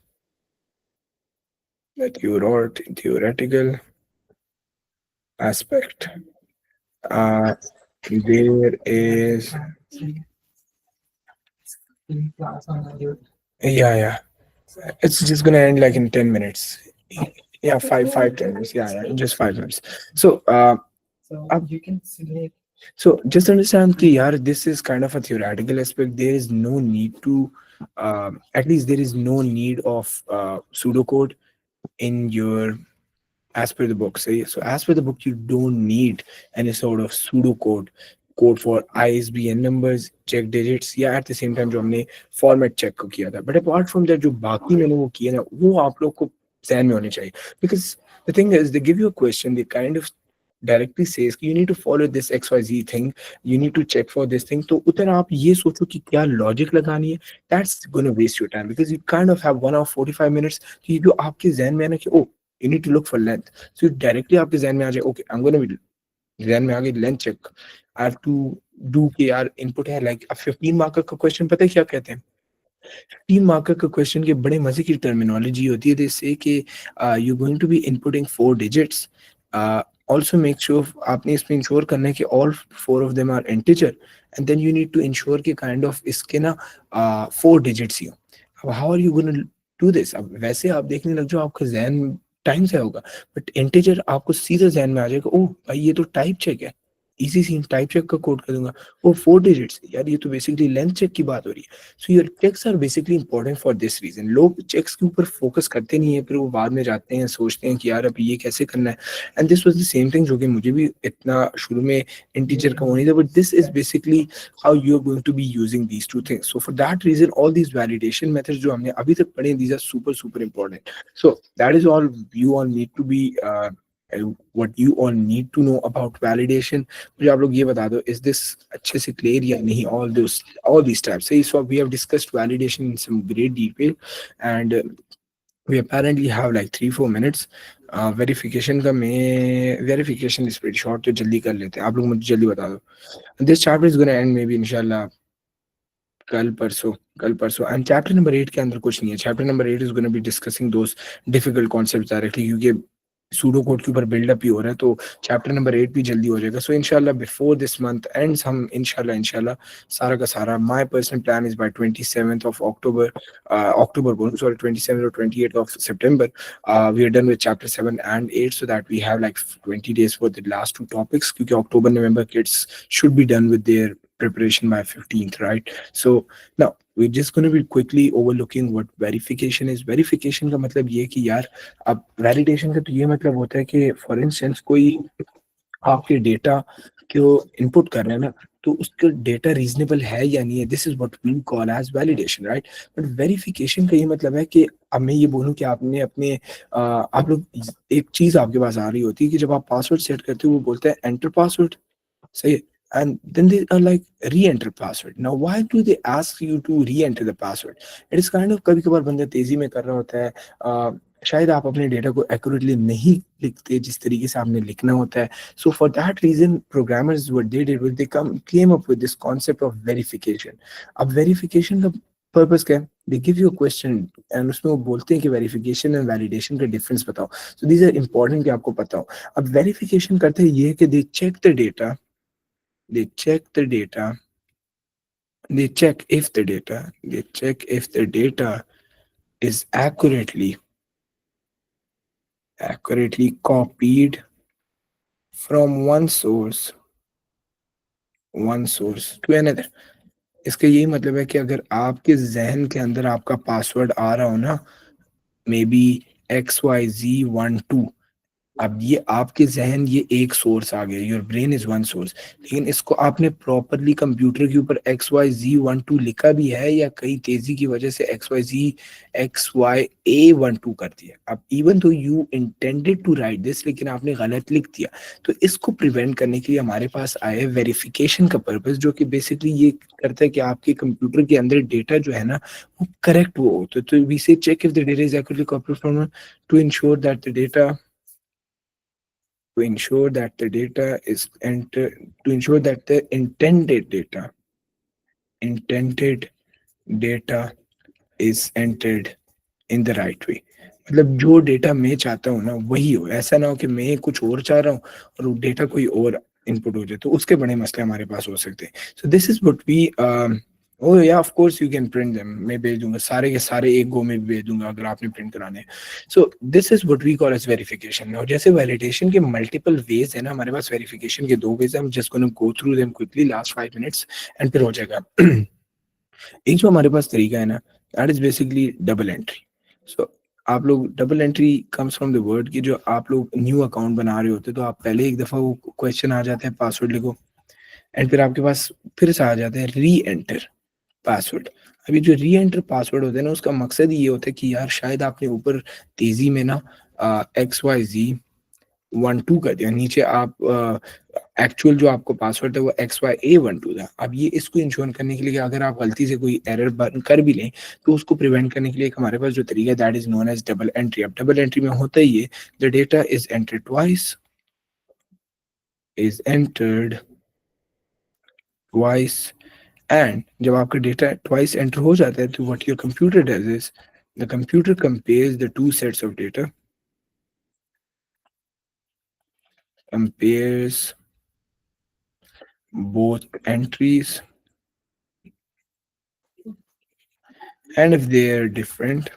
theoretical aspect. There is, yeah, it's just gonna end like in 10 minutes. Yeah, 10 minutes. Yeah, in just 5 minutes. So up- so just understand कि यार this is kind of a theoretical aspect. There is no need to at least there is no need of pseudocode in your, as per the book. So as per the book, you don't need any sort of code for ISBN numbers, check digits, या at the same time जो हमने format check को किया था. But apart from that, जो बाकी मैंने वो किया ना, वो आप लोग को ध्यान में होने चाहिए. Because the thing is, they give you a question, they kind of directly says कि you need to follow this XYZ thing, you need to check for this thing. तो उधर आप ये सोचो कि क्या लॉजिक लगानी है, that's gonna waste your time because you kind of have 1 hour 45 minutes कि जो आपके जहन में है ना कि ओ you need to look for length. So directly आपके जहन में आ जाए, okay, I'm gonna be, जहन में आ गई length check, I have to do के यार इनपुट है लाइक, अब 15 मार्क का क्वेश्चन पता है क्या कहते हैं? 15 मार्कर का क्वेश्चन के बड़े मजे की टर्मिनोलॉजी होती है, दे से कि you going to be inputting 4 digits, also make sure, आपने इसमें इंश्योर करना है कि all 4 of them are integer, and then you need to ensure कि काइंड ऑफ इसके ना 4 डिजिट्स ही हो। अब how are you gonna do this? अब वैसे आप देखने लग जाओ आपका जहन टाइम से होगा, बट इंटीजर आपको सीधा जहन में आ जाएगा, ओह भाई ये तो टाइप चेक है, इजी सी टाइप चेक का कोड कर दूंगा, वो 4 डिजिट्स, यार ये तो बेसिकली लेंथ चेक की बात हो रही है। So your checks are basically important for this reason. लोग चेक्स के ऊपर फोकस करते नहीं है, फिर वो बाद में जाते हैं सोचते हैं कि यार अभी ये कैसे करना है। And this was the same thing जो कि मुझे भी इतना शुरू में इंटीजर का होनी था, but this is basically how you are going to be using these two things. So for that reason all these validation methods जो हमने अभी तक पढ़े, these are super super important. So that is all you all need to be what you all need to know about validation. मुझे आप लोग ये बता दो, is this अच्छे से clear या नहीं? All these types. So we have discussed validation in some great detail, and we apparently have like 3-4 minutes. Verification का मैं वेरिफिकेशन इज प्रीटी शॉर्ट, तो जल्दी कर लेते हैं, आप लोग मुझे जल्दी बता दो। This chapter is gonna and may be इंशाल्लाह कल परसों एंड चैप्टर नंबर 8 के अंदर कुछ नहीं है। Chapter number 8 is gonna be discussing those difficult concepts directly, क्योंकि सूडो कोड के ऊपर बिल्डअप ही हो रहा है, तो चैप्टर नंबर 8 भी जल्दी हो जाएगा। सो इंशाल्लाह बिफोर दिस मंथ एंड्स हम इंशाल्लाह सारा का सारा, my personal plan is by 27th of October, October बोलूं सॉरी 27th और 28th ऑफ सितंबर, we are done with chapter 7 and 8 so that we have like 20 days for the last two topics, क्योंकि October November kids should be done with their preparation by 15th, right? So now we're just going to be quickly overlooking what verification is. Verification का मतलब ये कि यार, अब validation का तो ये मतलब होता है कि फॉर इंस्टेंस कोई आपके डेटा को इनपुट कर रहे हैं ना, तो उसका डेटा रीजनेबल है या नहीं है, this is what we call as validation, right? But verification का ये मतलब है कि अब मैं ये बोलूं कि आपने अपने आप लोग, एक चीज आपके पास आ रही होती है कि जब आप पासवर्ड सेट करते हो वो बोलते हैं enter password, say, and then they are like re-enter password. Now why do they ask you to re-enter the password? It is kind of, कभी कभार बंदा तेजी में कर रहा होता है, शायद आप अपने डेटा को एक्यूरेटली नहीं लिखते जिस तरीके से आपने लिखना होता है, so for that reason programmers what they did was they came up with this concept of verification. अब वेरिफिकेशन का पर्पस क्या है? They give you a question and उसमें वो बोलते हैं कि वेरिफिकेशन एंड वैलिडेशन का डिफरेंस बताओ, सो दीज आर इंपॉर्टेंट कि आपको पता हो। अब वेरिफिकेशन करते हैं ये कि they check the data, they check the data they check if the data is accurately copied from one source to another। इसका यही मतलब है कि अगर आपके जहन के अंदर आपका पासवर्ड आ रहा हो ना, मे बी XYZ12, अब ये आपके जहन, ये एक सोर्स आ गया, your brain is one source, लेकिन इसको आपने प्रॉपरली कंप्यूटर के ऊपर XYZ12 लिखा भी है, या कहीं तेजी की वजह से XYA12 कर दिया। अब even though you intended to write this, लेकिन आपने गलत लिख दिया, तो इसको प्रिवेंट करने के लिए हमारे पास आया वेरिफिकेशन का पर्पस, जो कि बेसिकली ये करता है कि आपके कंप्यूटर के अंदर डेटा जो है ना वो करेक्ट वो हो, तो we say check if the data is accurately copied from, to ensure that the data to ensure that the data is enter to ensure that the intended data is entered in the right way। मतलब जो data मैं चाहता हूँ ना वही हो, ऐसा ना हो कि मैं कुछ और चाह रहा हूँ और वो डेटा कोई और इनपुट हो जाए, तो उसके बड़े मसले हमारे पास हो सकते हैं। So this is what we, oh yeah of course you can print them, मैं भेज दूंगा सारे के सारे, एक गो में भी भेज दूंगा अगर आपने प्रिंट कराने हैं। So this is what we call as verification. और जैसे वैलिडेशन के मल्टीपल वेज है ना, हमारे पास वेरिफिकेशन के दो वेज है, हम just gonna go through them quickly last 5 minutes and फिर हो जाएगा। एक जो हमारे पास तरीका है ना, that is basically double entry. So आप लोग, double entry comes from the word कि जो आप लोग न्यू अकाउंट बना रहे होते, तो आप पहले एक दफा वो क्वेश्चन आ जाता है पासवर्ड लिखो, एंड फिर आपके पास फिर से आ जाता है री एंटर पासवर्ड। अभी जो री एंटर पासवर्ड होता है ना, उसका मकसद ये होता है कि यार शायद आपने ऊपर तेजी में ना XYZ12 कर दिया, नीचे आप एक्चुअल जो आपको पासवर्ड है वो XYA12 था। अब ये इसको इंश्योर करने के लिए कि अगर आप गलती से कोई एरर कर भी लें, तो उसको प्रिवेंट करने के लिए हमारे पास जो तरीका है that is known as double entry. अब डबल एंट्री में होता ही है, the data is entered twice and जब आपका डेटा ट्वाइस एंटर हो जाता है, तो what your computer does is the computer compares the two sets of data, compares both entries, and if they are different,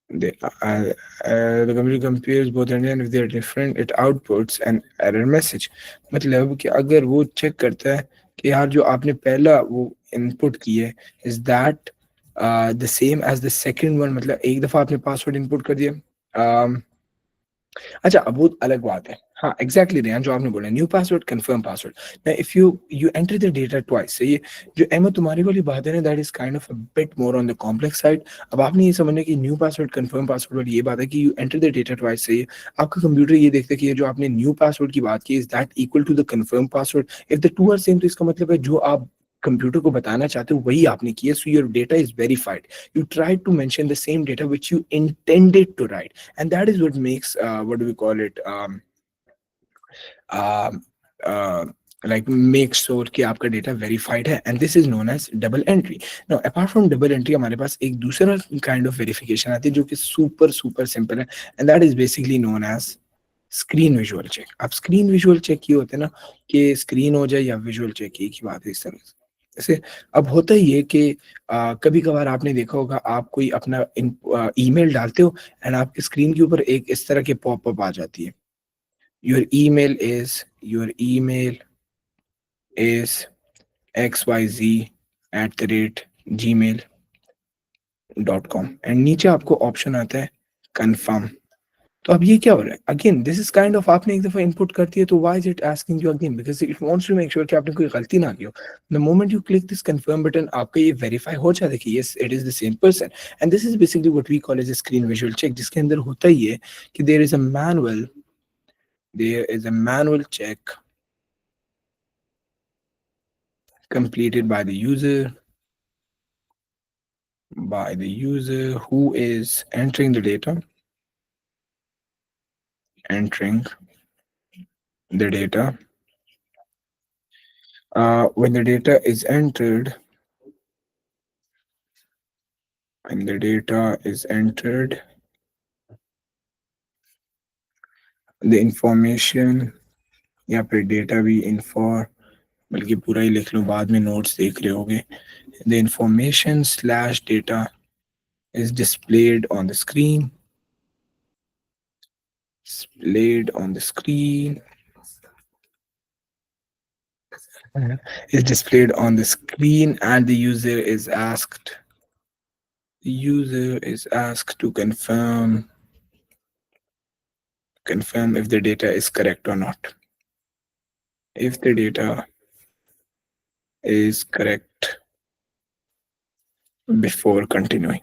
they the computer compares both entries, and if they are different it outputs an error message। मतलब कि अगर वो check करता है कि यार जो आपने पहला वो इनपुट की है is that the same as the second one, मतलब एक दफा आपने पासवर्ड इनपुट कर दिया, अच्छा अब वो अलग बात है। हाँ एग्जैक्टली रेहान, जो आपने बोला new password confirm password, if you enter the data twice, सही है। जो अहमद तुम्हारी वाली बात है ना, that is kind of a bit more on the complex side. अब आपने ये समझना कि न्यू पासवर्ड कंफर्म पासवर्ड वाली ये बात है कि you enter the data twice, सही है। आपका कंप्यूटर ये देखता है कि ये जो आपने न्यू पासवर्ड की बात की is that equal to the confirm password, if the two are same, तो इसका मतलब है जो आप कंप्यूटर को बताना चाहते हो वही आपने किया, so your data is verified. You try to mention the same data which you intended to write, and that is what makes what do we call it, um, uh, like make sure कि आपका data verified है, and this is known as double entry. Now apart from double entry हमारे पास एक दूसरा kind of verification आती है जो कि सुपर सुपर सिंपल है, and that is basically known as screen visual check. अब स्क्रीन विजुअल चेक ये होते हैं ना कि स्क्रीन हो जाए या विजुअल चेक, एक ही बात है इस तरह से. जैसे अब होता ही है कि कभी कभार आपने देखा होगा, आप कोई अपना ईमेल डालते हो एंड आपकी स्क्रीन के ऊपर एक इस तरह के पॉपअप आ जाती है. Your email is xyz@gmail.com and नीचे आपको ऑप्शन आता है कंफर्म. तो अब ये क्या हो रहा है, again this is kind of आपने एक दफा इनपुट कर दिया, तो why is it asking you again, because it wants to make sure कि आपने कोई गलती ना की हो. The moment you click this confirm button, आपका ये वेरीफाई हो जाता है कि yes it is the same person. And this is basically what we call as screen visual check, जिसके अंदर होता ही है कि there is a manual check completed by the user who is entering the data. When the data is entered, the information, या फिर data भी इंफॉर, बल्कि पूरा ही लिख लो, बाद में नोट्स देख रहे होगे. The information slash data is displayed on the screen, and the user is asked to confirm if the data is correct or not. If the data is correct before continuing.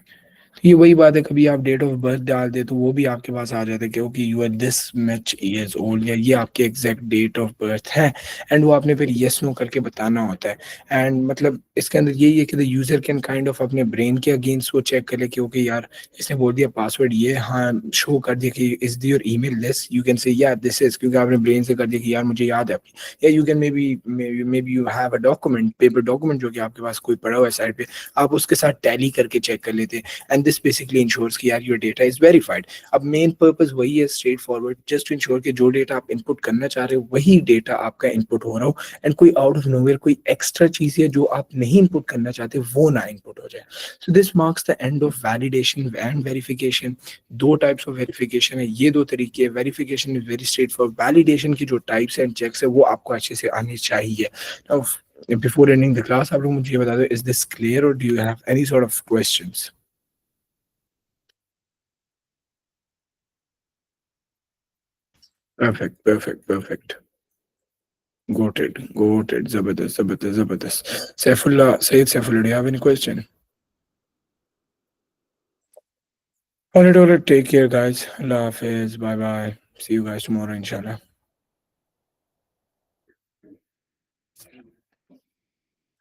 ये वही बात है, कभी आप date of birth डाल दे तो वो भी आपके पास आ जाता है क्योंकि you are this much years old, या ये आपके एग्जैक्ट डेट ऑफ बर्थ है, एंड वो आपने फिर यस नो करके बताना होता है. एंड मतलब इसके अंदर यही है कि the user can kind of अपने ब्रेन के अगेंस्ट वो चेक कर ले क्योंकि यार इसने बोल दिया पासवर्ड ये, हाँ शो कर दिया कि is the your email this, you can say या दिस इज, क्योंकि आपने ब्रेन से कर दिया कि यार मुझे याद है आपकी. या you can may be you have a document, paper document जो कि आपके पास कोई पड़ा हुआ है साइड पे, आप उसके साथ टैली करके चेक कर लेते हैं, एंड दिस बेसिकली इंश्योर्स कि यार योर डेटा इज वेरीफाइड. अब मेन पर्पस वही है, straightforward, just to ensure कि जो डेटा आप इनपुट करना चाह रहे हो वही डेटा आपका इनपुट हो रहा हो, एंड कोई आउट ऑफ नोवेयर कोई एक्स्ट्रा चीज है जो आप नहीं इनपुट करना चाहते वो ना इनपुट हो जाए. So this marks the end of validation and verification. दो टाइप्स ऑफ वेरिफिकेशन है, ये दो तरीके. Verification is very straight forward, validation की जो टाइप्स एंड चेक्स है वो आपको अच्छे से आनी चाहिए. Now, before ending the class, आप लोग मुझे ये बता दो, is this clear or do you have any sort of questions? Perfect. Got it. Zabardast. Saifullah, do you have any question? Alright, take care, guys. Allah Hafiz, bye. See you guys tomorrow, inshallah.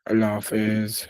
Allah Hafiz.